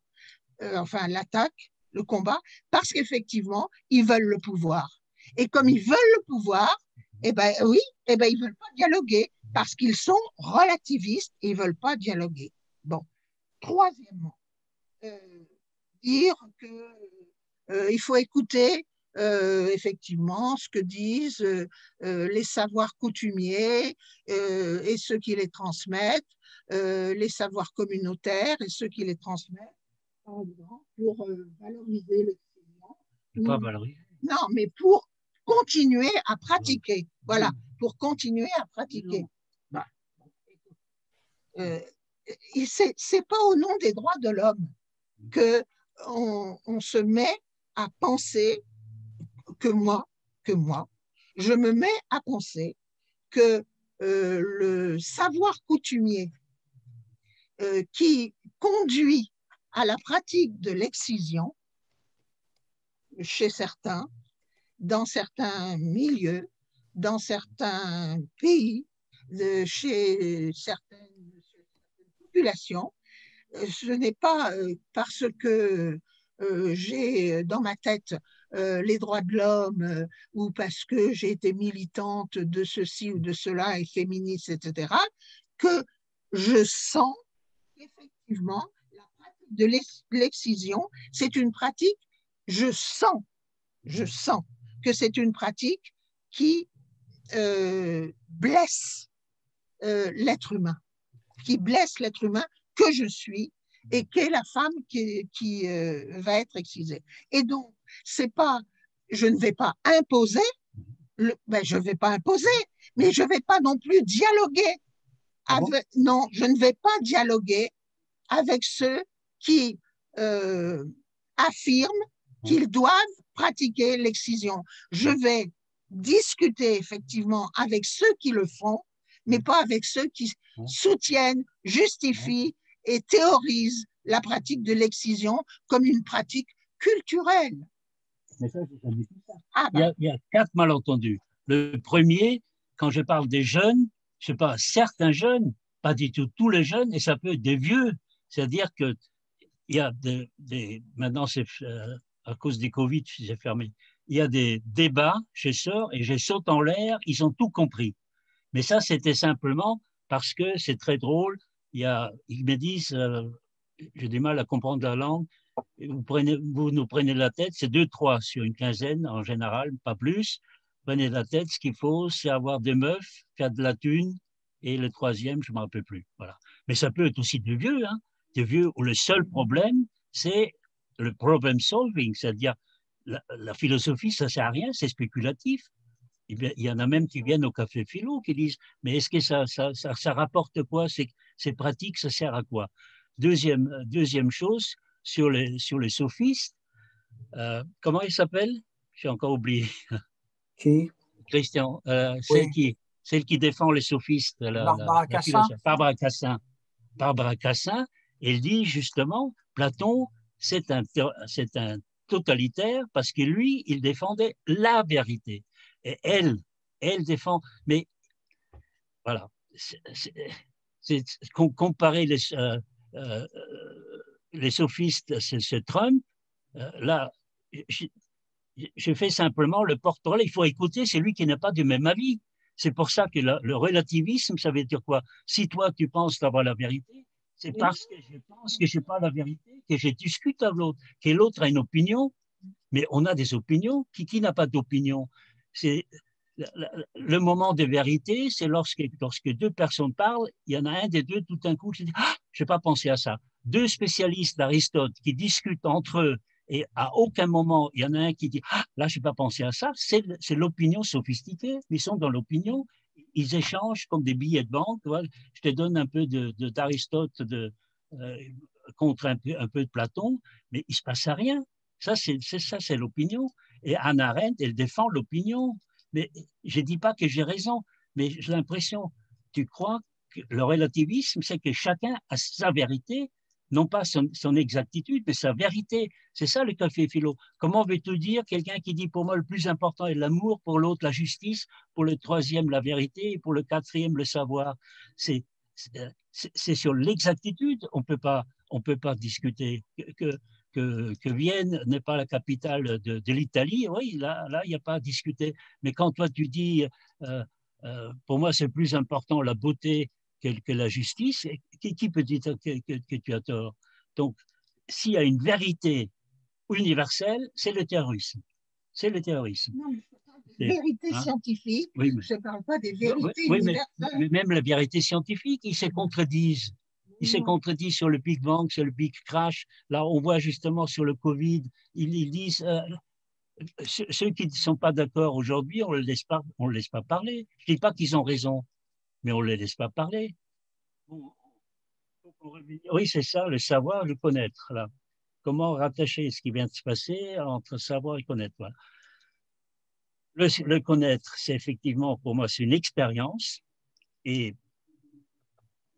l'attaque, le combat, parce qu'effectivement, ils veulent le pouvoir. Et comme ils veulent le pouvoir, eh ben oui, eh ben ils ne veulent pas dialoguer, parce qu'ils sont relativistes et ils ne veulent pas dialoguer. Bon. Troisièmement, dire qu'il faut écouter effectivement ce que disent les savoirs coutumiers et ceux qui les transmettent, les savoirs communautaires et ceux qui les transmettent, par exemple, pour valoriser l'excellence. Pas valoriser. Non, mais pour continuer à pratiquer. Voilà, pour continuer à pratiquer. Bah, c'est pas au nom des droits de l'homme que on se met à penser que moi, je me mets à penser que le savoir coutumier qui conduit à la pratique de l'excision chez certains, dans certains milieux, dans certains pays, chez certaines populations, ce n'est pas parce que j'ai dans ma tête les droits de l'homme ou parce que j'ai été militante de ceci ou de cela et féministe, etc., que je sens qu'effectivement la pratique de l'excision, c'est une pratique, je sens que c'est une pratique qui blesse l'être humain, que je suis et qu'est la femme qui va être excisée. Et donc, je ne vais pas imposer, je ne vais pas imposer, mais je ne vais pas non plus dialoguer. Non, je ne vais pas dialoguer avec ceux qui affirment qu'ils doivent pratiquer l'excision. Je vais discuter effectivement avec ceux qui le font, mais pas avec ceux qui soutiennent, justifient et théorisent la pratique de l'excision comme une pratique culturelle. Mais ça, il y a 4 malentendus. Le premier, quand je parle des jeunes, je sais pas, certains jeunes, pas du tout tous les jeunes, et ça peut être des vieux, C'est-à-dire que il y a maintenant, c'est à cause des Covid, c'est fermé. Il y a des débats, je sors et je saute en l'air, ils ont tout compris. Mais ça, c'était simplement parce que c'est très drôle. Ils me disent, j'ai du mal à comprendre la langue, vous nous prenez la tête, c'est 2, 3 sur une quinzaine en général, pas plus. Prenez la tête, ce qu'il faut, c'est avoir des meufs, faire de la thune, et le troisième, je ne me rappelle plus. Voilà. Mais ça peut être aussi des vieux, hein, des vieux où le seul problème, c'est le problem solving, c'est-à-dire la philosophie, ça ne sert à rien, c'est spéculatif. Il y en a même qui viennent au café philo qui disent mais est-ce que ça rapporte quoi, c'est pratique, ça sert à quoi? Deuxième chose, sur les sophistes, comment il s'appelle? J'ai encore oublié. Qui? Christian, Oui. celle qui défend les sophistes, Barbara Cassin. Barbara Cassin, elle dit justement, Platon, c'est un totalitaire parce que lui, il défendait la vérité. Et elle défend, mais voilà, c'est comparer les sophistes, c'est Trump, là, je fais simplement le porte-parole, il faut écouter celui qui n'est pas du même avis. C'est pour ça que le relativisme, ça veut dire quoi? Si toi, tu penses avoir la vérité, c'est parce que je pense que je n'ai pas la vérité, que je discute avec l'autre, que l'autre a une opinion, mais on a des opinions. Qui n'a pas d'opinion? C'est le moment de vérité, c'est lorsque 2 personnes parlent, il y en a un des deux, tout d'un coup, je dis, ah, je n'ai pas pensé à ça. 2 spécialistes d'Aristote qui discutent entre eux, et à aucun moment, il y en a un qui dit, ah, là, je n'ai pas pensé à ça. C'est l'opinion sophistiquée. Ils sont dans l'opinion. Ils échangent comme des billets de banque. Voilà. Je te donne un peu d'Aristote contre un peu de Platon, mais il ne se passe rien. Ça, c'est l'opinion. Et Hannah Arendt, elle défend l'opinion. Mais je ne dis pas que j'ai raison, mais j'ai l'impression, tu crois que le relativisme, c'est que chacun a sa vérité, non pas son exactitude, mais sa vérité. C'est ça le café philo. Comment veux-tu dire quelqu'un qui dit pour moi le plus important est l'amour, pour l'autre la justice, pour le troisième la vérité et pour le quatrième le savoir? C'est sur l'exactitude, on peut pas discuter. Que Vienne n'est pas la capitale de l'Italie, oui, là, il n'y a pas à discuter. Mais quand toi, tu dis, pour moi, c'est plus important la beauté que la justice, qui peut dire que tu as tort? Donc, s'il y a une vérité universelle, c'est le terrorisme. C'est le terrorisme. Non, mais je parle de vérité scientifique, oui, je ne parle pas des vérités universelles. Mais même la vérité scientifique, ils se contredisent. Ils se contredisent sur le Big Bang, sur le Big Crash. Là, on voit justement sur le Covid, ils disent, ceux qui ne sont pas d'accord aujourd'hui, on ne les laisse pas parler. Je ne dis pas qu'ils ont raison, mais on ne les laisse pas parler. Oui, c'est ça, le savoir, le connaître. Là. Comment rattacher ce qui vient de se passer entre savoir et connaître. Voilà. Le connaître, c'est effectivement, pour moi, c'est une expérience. Et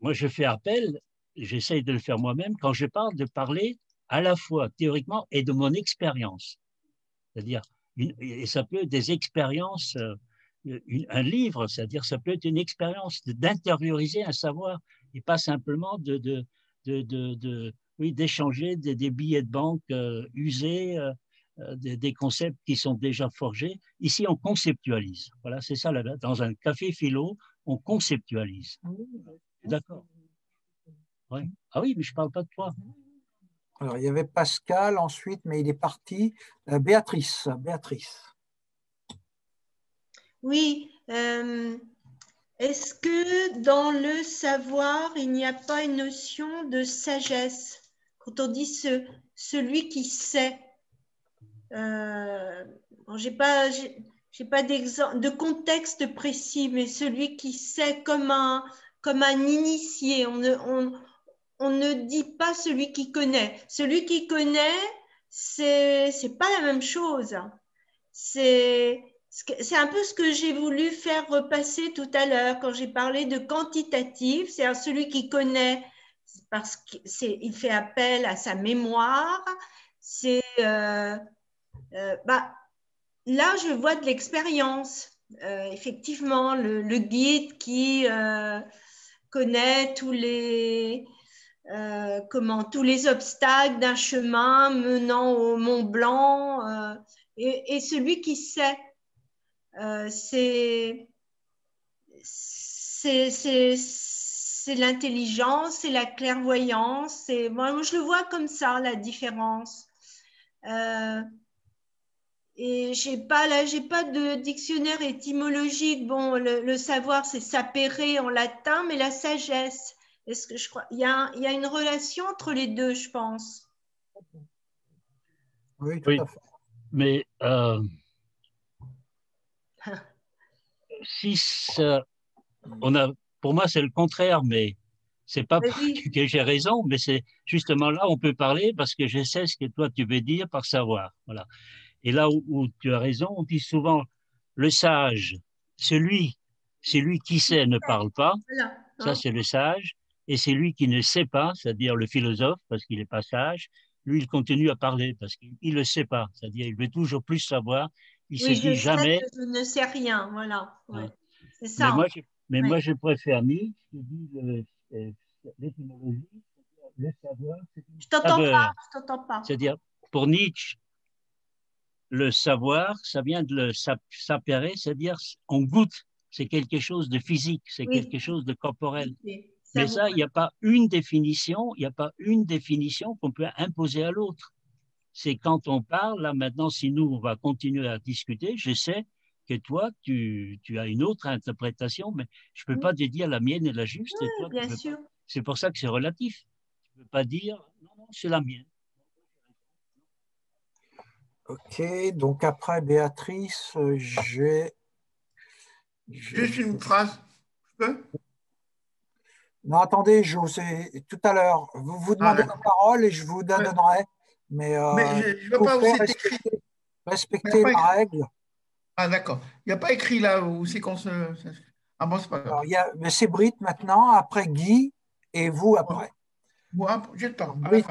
moi, je fais appel, j'essaye de le faire moi-même, quand je parle de parler à la fois théoriquement et de mon expérience. C'est-à-dire, et ça peut être des expériences, un livre, c'est-à-dire ça peut être une expérience d'intérioriser un savoir et pas simplement d'échanger des billets de banque usés, des concepts qui sont déjà forgés. Ici, on conceptualise. Voilà, c'est ça, dans un café philo, on conceptualise. D'accord. Ouais. Ah oui, mais je ne parle pas de toi. Alors, il y avait Pascal ensuite, mais il est parti. Béatrice. Oui. Est-ce que dans le savoir, il n'y a pas une notion de sagesse? Quand on dit celui qui sait, j'ai pas de contexte précis, mais celui qui sait comme un initié. On ne dit pas celui qui connaît. Celui qui connaît, c'est pas la même chose. C'est un peu ce que j'ai voulu faire repasser tout à l'heure quand j'ai parlé de quantitatif. C'est celui qui connaît parce qu'il fait appel à sa mémoire. Là, je vois de l'expérience. Effectivement, le guide qui connaît tous les tous les obstacles d'un chemin menant au Mont Blanc, et celui qui sait, c'est l'intelligence, c'est la clairvoyance. Moi, je le vois comme ça, la différence. Et j'ai pas de dictionnaire étymologique. Bon, le savoir, c'est sapere en latin, mais la sagesse, est-ce que je crois, il y a une relation entre les deux, je pense. Oui, tout à fait. Mais si pour moi, c'est le contraire, mais c'est pas parce que j'ai raison, mais c'est justement là où on peut parler parce que je sais ce que toi tu veux dire par savoir. Voilà. Et là où tu as raison, on dit souvent le sage, celui qui sait ne parle pas, voilà. Ça c'est le sage, et c'est lui qui ne sait pas, c'est-à-dire le philosophe, parce qu'il n'est pas sage, lui il continue à parler parce qu'il ne le sait pas, c'est-à-dire il veut toujours plus savoir, il se dit jamais. Je ne sais rien, voilà. Ouais. Hein. C'est ça. Moi je préfère Nietzsche qui dit l'étymologie, le savoir, c'est une saveur. Je t'entends pas. C'est-à-dire, pour Nietzsche, le savoir, ça vient de le sapere, c'est-à-dire on goûte, c'est quelque chose de physique, c'est quelque chose de corporel. Mais ça, il n'y a pas une définition, qu'on peut imposer à l'autre. C'est quand on parle, là maintenant, si nous, on va continuer à discuter, je sais que toi, tu as une autre interprétation, mais je ne peux pas te dire la mienne est la juste. Oui, et toi, bien sûr. C'est pour ça que c'est relatif. Tu ne peux pas dire, non, c'est la mienne. Ok, donc après Béatrice, j'ai... Juste une phrase, je peux? Non, attendez, tout à l'heure, vous demandez la parole et je vous donnerai, mais je ne vois pas où c'est écrit. Respectez la règle. Ah, d'accord. Il n'y a pas écrit là où c'est qu'on se... Ah bon, c'est pas grave. Mais c'est Britt maintenant, après Guy et vous après. Moi, je te parle. Britt.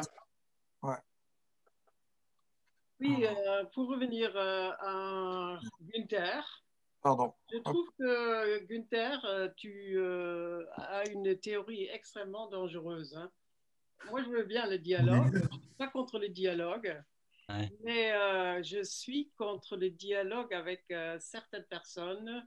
Ouais. Oui, pour revenir à Günther, pardon. Je trouve que Günther, tu as une théorie extrêmement dangereuse. Hein. Moi, je veux bien le dialogue. Je ne suis pas contre le dialogue, mais je suis contre le dialogue avec certaines personnes,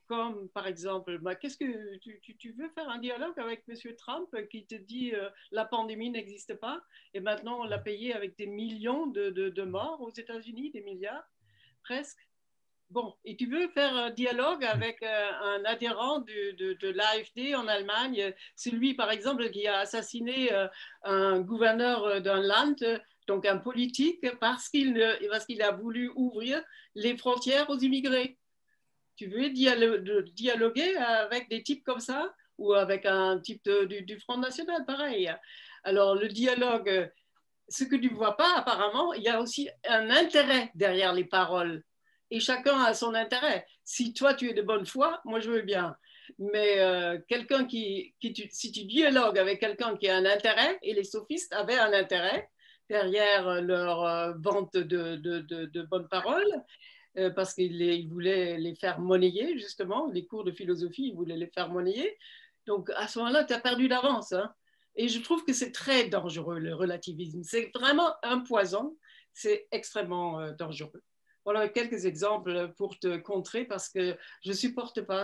comme par exemple, qu'est-ce que tu veux faire un dialogue avec M. Trump qui te dit la pandémie n'existe pas et maintenant on l'a payé avec des millions de morts aux États-Unis, des milliards presque. Bon, et tu veux faire un dialogue avec un adhérent de l'AfD en Allemagne, celui par exemple qui a assassiné un gouverneur d'un land, donc un politique, parce qu'il a voulu ouvrir les frontières aux immigrés. Tu veux dialoguer avec des types comme ça ou avec un type du Front National, pareil. Alors le dialogue, ce que tu ne vois pas apparemment, il y a aussi un intérêt derrière les paroles. Et chacun a son intérêt. Si toi, tu es de bonne foi, moi, je veux bien. Mais quelqu'un si tu dialogues avec quelqu'un qui a un intérêt, et les sophistes avaient un intérêt derrière leur vente de bonnes paroles, parce qu'ils voulaient les faire monnayer, justement, les cours de philosophie, ils voulaient les faire monnayer. Donc, à ce moment-là, tu as perdu d'avance. Hein. Et je trouve que c'est très dangereux, le relativisme. C'est vraiment un poison. C'est extrêmement dangereux. Voilà quelques exemples pour te contrer parce que je ne supporte pas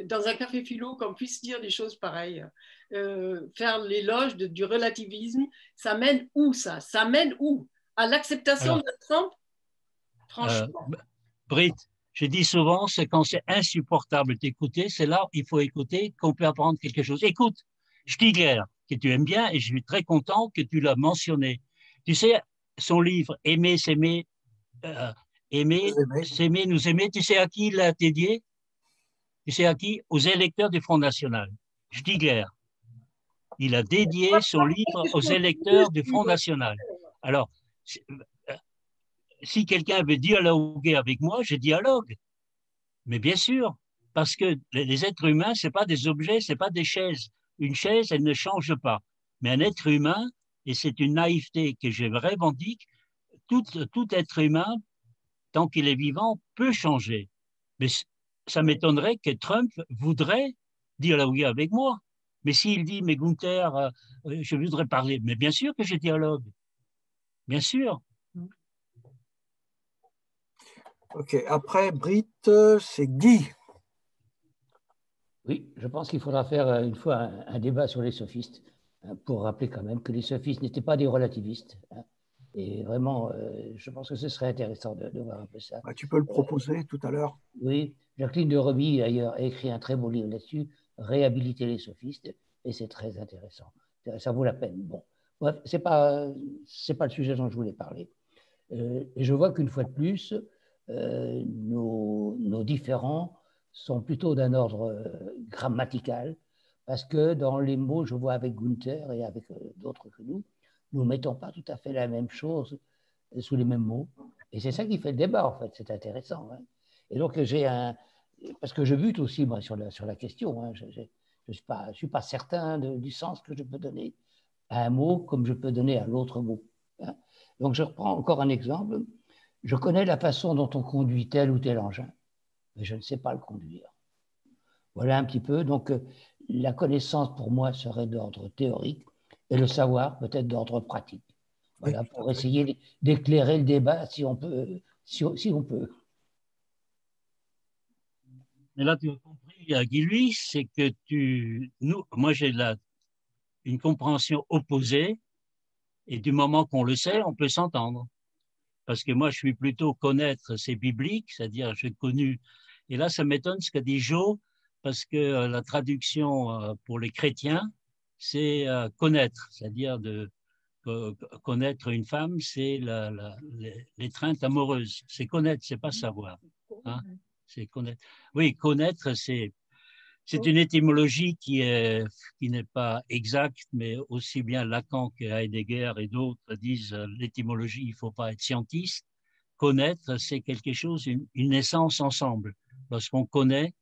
dans un café philo qu'on puisse dire des choses pareilles. Faire l'éloge du relativisme, ça mène où ça? Ça mène où? À l'acceptation de Trump? Franchement. Britt, je dis souvent, c'est quand c'est insupportable d'écouter, c'est là où il faut écouter qu'on peut apprendre quelque chose. Écoute, Stigler, que tu aimes bien, et je suis très content que tu l'as mentionné. Tu sais, son livre Aimer, s'aimer, s'aimer, nous aimer, tu sais à qui il l'a dédié? Tu sais à qui? Aux électeurs du Front National. Stigler. Il a dédié son livre aux électeurs du Front National. Alors, si quelqu'un veut dialoguer avec moi, je dialogue. Mais bien sûr, parce que les êtres humains, ce n'est pas des objets, ce n'est pas des chaises. Une chaise, elle ne change pas. Mais un être humain, et c'est une naïveté que je revendique, tout être humain, tant qu'il est vivant, peut changer. Mais ça m'étonnerait que Trump voudrait dialoguer avec moi. Mais s'il dit, mais Gunther, je voudrais parler, mais bien sûr que je dialogue, bien sûr. Ok, après Brit, c'est Guy. Oui, je pense qu'il faudra faire une fois un débat sur les sophistes, hein, pour rappeler quand même que les sophistes n'étaient pas des relativistes, hein. Et vraiment, je pense que ce serait intéressant de voir un peu ça. Tu peux le proposer tout à l'heure. Oui, Jacqueline de Roby, d'ailleurs, a écrit un très beau livre là-dessus, Réhabiliter les sophistes, et c'est très intéressant. Ça vaut la peine. Bon, bref, c'est pas le sujet dont je voulais parler. Et je vois qu'une fois de plus, nos différends sont plutôt d'un ordre grammatical, parce que dans les mots, je vois avec Gunther et avec d'autres que nous ne mettons pas tout à fait la même chose sous les mêmes mots. Et c'est ça qui fait le débat, en fait. C'est intéressant, hein. Et donc, parce que je bute aussi, moi, sur la question, hein. Je ne suis pas certain du sens que je peux donner à un mot comme je peux donner à l'autre mot, hein. Donc, je reprends encore un exemple. Je connais la façon dont on conduit tel ou tel engin, mais je ne sais pas le conduire. Voilà un petit peu. Donc, la connaissance, pour moi, serait d'ordre théorique et le savoir peut-être d'ordre pratique. Voilà, pour essayer d'éclairer le débat si on peut. Si on peut. Mais là, tu as compris, Guy Louis, c'est que moi, j'ai une compréhension opposée, et du moment qu'on le sait, on peut s'entendre. Parce que moi, je suis plutôt connaître, c'est biblique, c'est-à-dire j'ai connu. Et là, ça m'étonne ce qu'a dit Jo, parce que la traduction pour les chrétiens, c'est connaître, c'est-à-dire connaître une femme, c'est l'étreinte amoureuse. C'est connaître, c'est pas savoir, hein, c'est connaître. Oui, connaître, c'est une étymologie qui n'est pas exacte, mais aussi bien Lacan que Heidegger et d'autres disent l'étymologie, il ne faut pas être scientiste. Connaître, c'est quelque chose, une essence ensemble. Lorsqu'on connaît,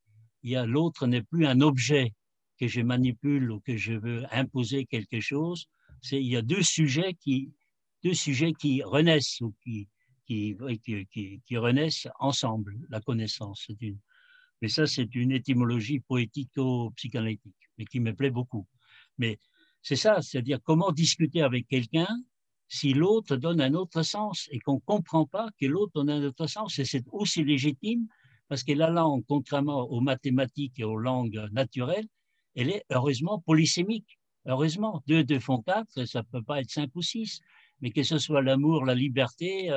l'autre n'est plus un objet que je manipule ou que je veux imposer quelque chose. Il y a deux sujets qui renaissent ou qui renaissent ensemble. La connaissance, c'est une. Mais ça, c'est une étymologie poético-psychanalytique, mais qui me plaît beaucoup. Mais c'est ça, c'est-à-dire comment discuter avec quelqu'un si l'autre donne un autre sens et qu'on ne comprend pas que l'autre donne un autre sens. Et c'est aussi légitime parce que la langue, contrairement aux mathématiques et aux langues naturelles, elle est heureusement polysémique. Heureusement, 2 font 4, ça ne peut pas être 5 ou 6. Mais que ce soit l'amour, la liberté,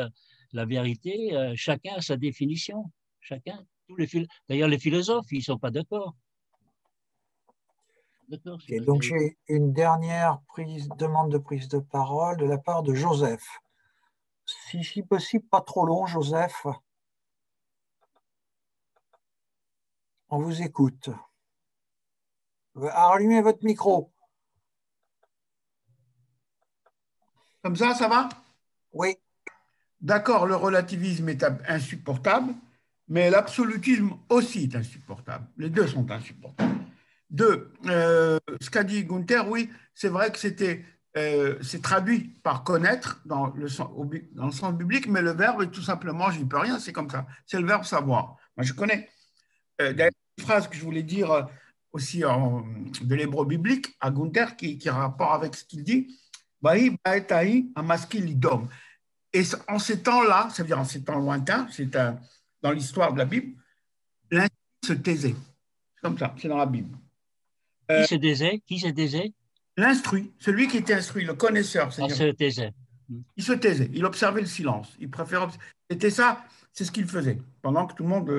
la vérité, chacun a sa définition. Chacun. D'ailleurs, les philosophes, ils ne sont pas d'accord. Okay, donc, j'ai une dernière demande de prise de parole de la part de Joseph. Si possible, pas trop long, Joseph. On vous écoute. Allumez votre micro. Comme ça va? Oui. D'accord, le relativisme est insupportable, mais l'absolutisme aussi est insupportable. Les deux sont insupportables. Ce qu'a dit Gunther, oui, c'est vrai que c'est traduit par connaître dans le sens biblique, mais le verbe est tout simplement, je n'y peux rien, c'est comme ça. C'est le verbe savoir. Moi, je connais. D'ailleurs, une phrase que je voulais dire aussi de l'hébreu biblique à Gunther, qui a rapport avec ce qu'il dit. Et en ces temps-là, ça veut dire en ces temps lointains, dans l'histoire de la Bible, l'instruit se taisait. C'est comme ça, c'est dans la Bible. Qui se taisait? L'instruit, celui qui était instruit, le connaisseur. Se taisait. Il se taisait, il observait le silence. Il préférait. C'était ça, c'est ce qu'il faisait, pendant que tout le monde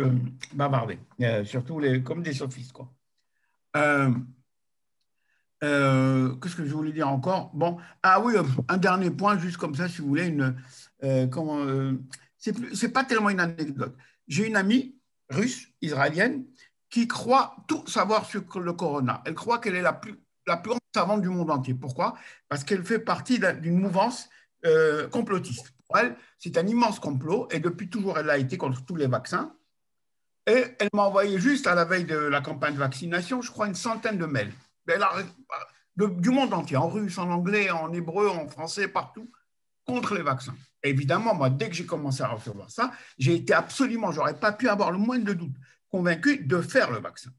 bavardait, surtout comme des sophistes, quoi. Qu'est-ce que je voulais dire encore? Bon, oui, un dernier point, juste comme ça, si vous voulez, c'est pas tellement une anecdote. J'ai une amie russe, israélienne, qui croit tout savoir sur le corona. Elle croit qu'elle est la plus grande savante du monde entier. Pourquoi? Parce qu'elle fait partie d'une mouvance complotiste. Pour elle, c'est un immense complot, et depuis toujours, elle a été contre tous les vaccins. Et elle m'a envoyé juste à la veille de la campagne de vaccination, je crois, une centaine de mails. Du monde entier, en russe, en anglais, en hébreu, en français, partout, contre les vaccins. Et évidemment, moi, dès que j'ai commencé à recevoir ça, j'ai été absolument, j'aurais pas pu avoir le moindre doute, convaincu de faire le vaccin.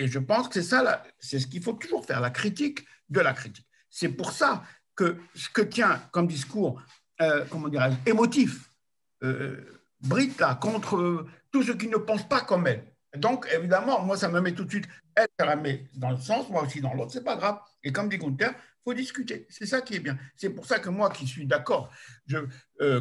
Et je pense que c'est ça, c'est ce qu'il faut toujours faire, la critique de la critique. C'est pour ça que ce que tient comme discours, comment dirais-je, émotif, Britt, là, contre tous ceux qui ne pensent pas comme elle. Donc, évidemment, moi, ça me met tout de suite, elle, ça me met dans le sens, moi aussi dans l'autre, c'est pas grave. Et comme dit Gunther, il faut discuter. C'est ça qui est bien. C'est pour ça que moi, qui suis d'accord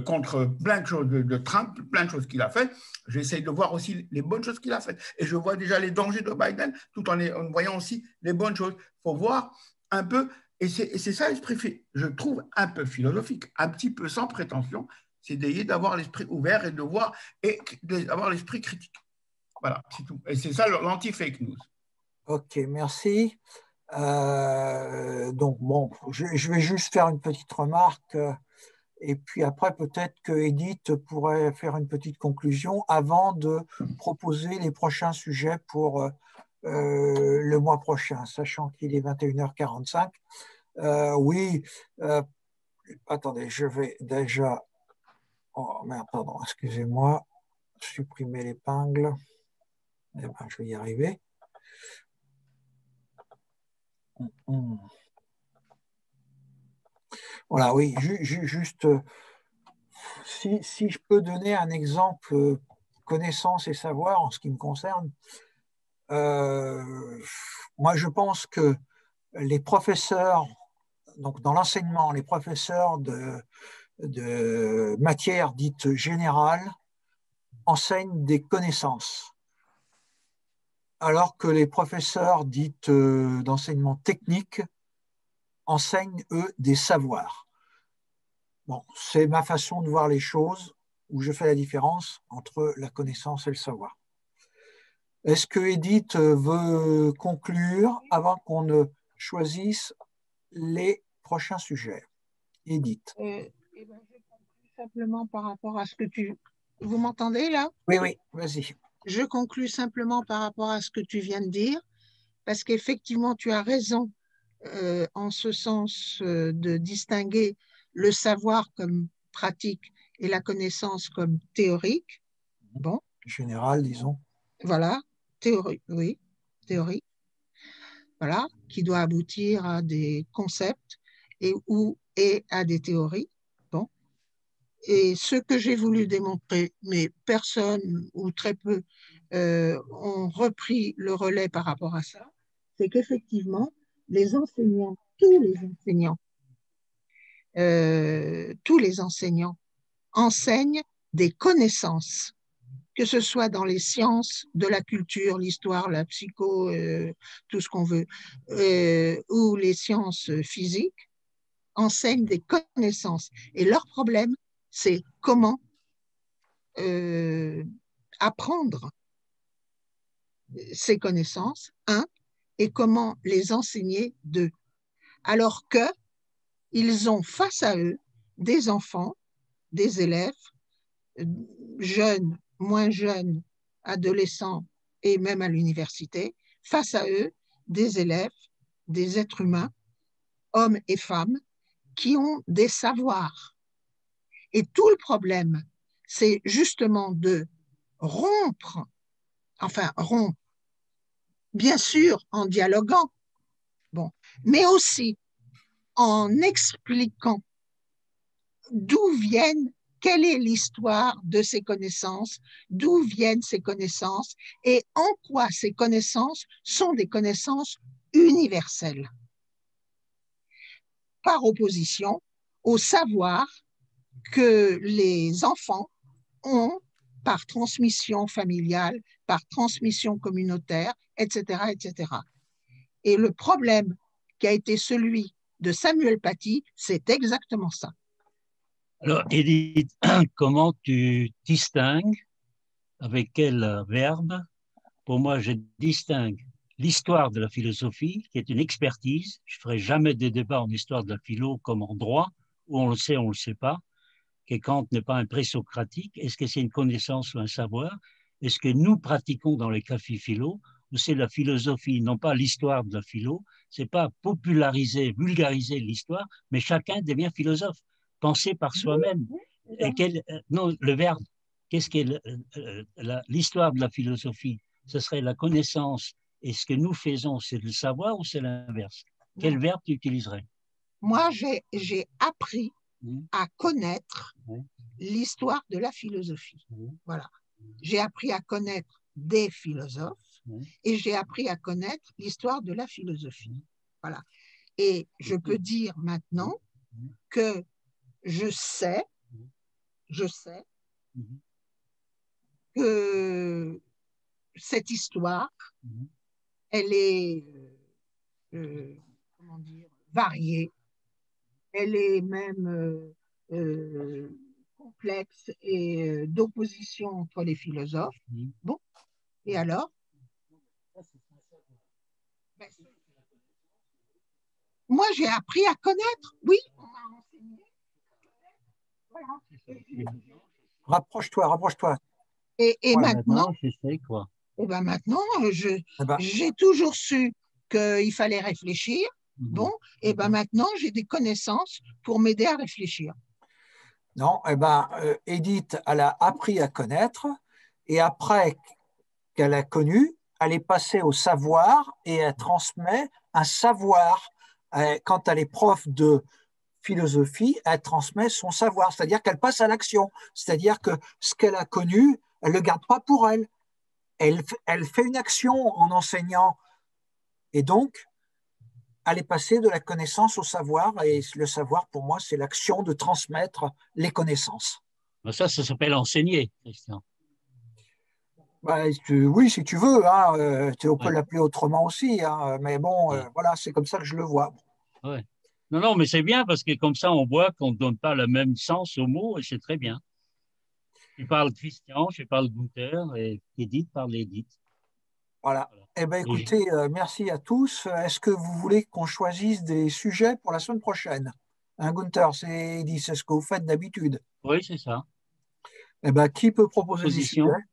contre plein de choses de Trump, plein de choses qu'il a fait, j'essaye de voir aussi les bonnes choses qu'il a faites. Et je vois déjà les dangers de Biden, tout en voyant aussi les bonnes choses. Il faut voir un peu, et c'est ça l'esprit, je trouve, un peu philosophique, un petit peu sans prétention, c'est d'essayer d'avoir l'esprit ouvert et de voir, et d'avoir l'esprit critique. Voilà, c'est tout. Et c'est ça l'anti-fake news. Ok, merci. Donc, bon, je vais juste faire une petite remarque et puis après, peut-être que Edith pourrait faire une petite conclusion avant de proposer les prochains sujets pour le mois prochain, sachant qu'il est 21h45. Oui, attendez, je vais déjà... Oh merde, pardon, excusez-moi, supprimer l'épingle. Eh ben, je vais y arriver. Voilà, oui, juste, si je peux donner un exemple connaissance et savoir en ce qui me concerne, moi je pense que les professeurs, donc dans l'enseignement, les professeurs de matières dites générales enseignent des connaissances, alors que les professeurs dites d'enseignement technique enseignent, eux, des savoirs. Bon, c'est ma façon de voir les choses, où je fais la différence entre la connaissance et le savoir. Est-ce que Edith veut conclure avant qu'on ne choisisse les prochains sujets? Edith. Je conclue simplement par rapport à ce que tu... Vous m'entendez là? Oui, oui, vas-y. Je conclue simplement par rapport à ce que tu viens de dire, parce qu'effectivement, tu as raison en ce sens de distinguer le savoir comme pratique et la connaissance comme théorique. Bon. Général, disons. Voilà, théorie, oui, théorie. Voilà, qui doit aboutir à des concepts et à des théories. Bon. Et ce que j'ai voulu démontrer, mais personne ou très peu ont repris le relais par rapport à ça, c'est qu'effectivement, les enseignants, tous les enseignants enseignent des connaissances, que ce soit dans les sciences de la culture, l'histoire, la psycho, tout ce qu'on veut, ou les sciences physiques, enseignent des connaissances. Et leur problème, c'est comment apprendre ces connaissances, et comment les enseigner, alors qu'ils ont face à eux des enfants, des élèves, jeunes, moins jeunes, adolescents et même à l'université, face à eux des élèves, des êtres humains, hommes et femmes, qui ont des savoirs. Et tout le problème, c'est justement de rompre, bien sûr en dialoguant, bon, mais aussi en expliquant d'où viennent, quelle est l'histoire de ces connaissances, d'où viennent ces connaissances et en quoi ces connaissances sont des connaissances universelles, par opposition au savoir que les enfants ont par transmission familiale, par transmission communautaire, etc., etc. Et le problème qui a été celui de Samuel Paty, c'est exactement ça. Alors, Edith, comment tu distingues, avec quel verbe? Pour moi, je distingue l'histoire de la philosophie, qui est une expertise. Je ne ferai jamais des débats en histoire de la philo comme en droit, où on le sait, on ne le sait pas. Que Kant n'est pas un présocratique. Est-ce que c'est une connaissance ou un savoir? Est-ce que nous pratiquons dans les cafés philo, ou c'est la philosophie, non pas l'histoire de la philo, c'est pas populariser, vulgariser l'histoire, mais chacun devient philosophe, penser par soi-même. Non, le verbe, qu'est-ce qu'est l'histoire de la philosophie? Ce serait la connaissance Et ce que nous faisons, c'est de le savoir ou c'est l'inverse? Quel verbe tu utiliserais? Moi, j'ai appris Mmh. à connaître Oui. l'histoire de la philosophie. Oui. Voilà. J'ai appris à connaître des philosophes Oui. et j'ai appris à connaître l'histoire de la philosophie. Oui. Voilà. Et je peux dire maintenant que je sais que cette histoire, elle est, comment dire, variée, elle est même complexe et d'opposition entre les philosophes. Bon, et alors? Moi, j'ai appris à connaître, oui, on m'a enseigné. Voilà. Rapproche-toi, rapproche-toi. Et Voilà, maintenant, je sais quoi. et ben maintenant, Eh ben, j'ai toujours su qu'il fallait réfléchir. Bon, et ben maintenant, j'ai des connaissances pour m'aider à réfléchir. non, eh ben, Edith, elle a appris à connaître et après qu'elle a connu, elle est passée au savoir et elle transmet un savoir. Quand elle est prof de philosophie, elle transmet son savoir, c'est-à-dire qu'elle passe à l'action, c'est-à-dire que ce qu'elle a connu, elle ne le garde pas pour elle. Elle fait une action en enseignant et donc elle est passée de la connaissance au savoir et le savoir pour moi c'est l'action de transmettre les connaissances. Ça s'appelle enseigner, Christian. Bah, oui, si tu veux, hein, on peut Ouais. l'appeler autrement aussi, hein, mais bon, Ouais. voilà, c'est comme ça que je le vois. Ouais. Non, non, mais c'est bien parce que comme ça, on voit qu'on ne donne pas le même sens aux mots et c'est très bien. Tu parles Christian, je parle Gunther et Edith parle Edith. Voilà. Voilà. Eh bien, Et écoutez, merci à tous. Est-ce que vous voulez qu'on choisisse des sujets pour la semaine prochaine? Hein, Gunther, c'est ce que vous faites d'habitude. oui, c'est ça. Eh ben, qui peut proposer des Position. sujets?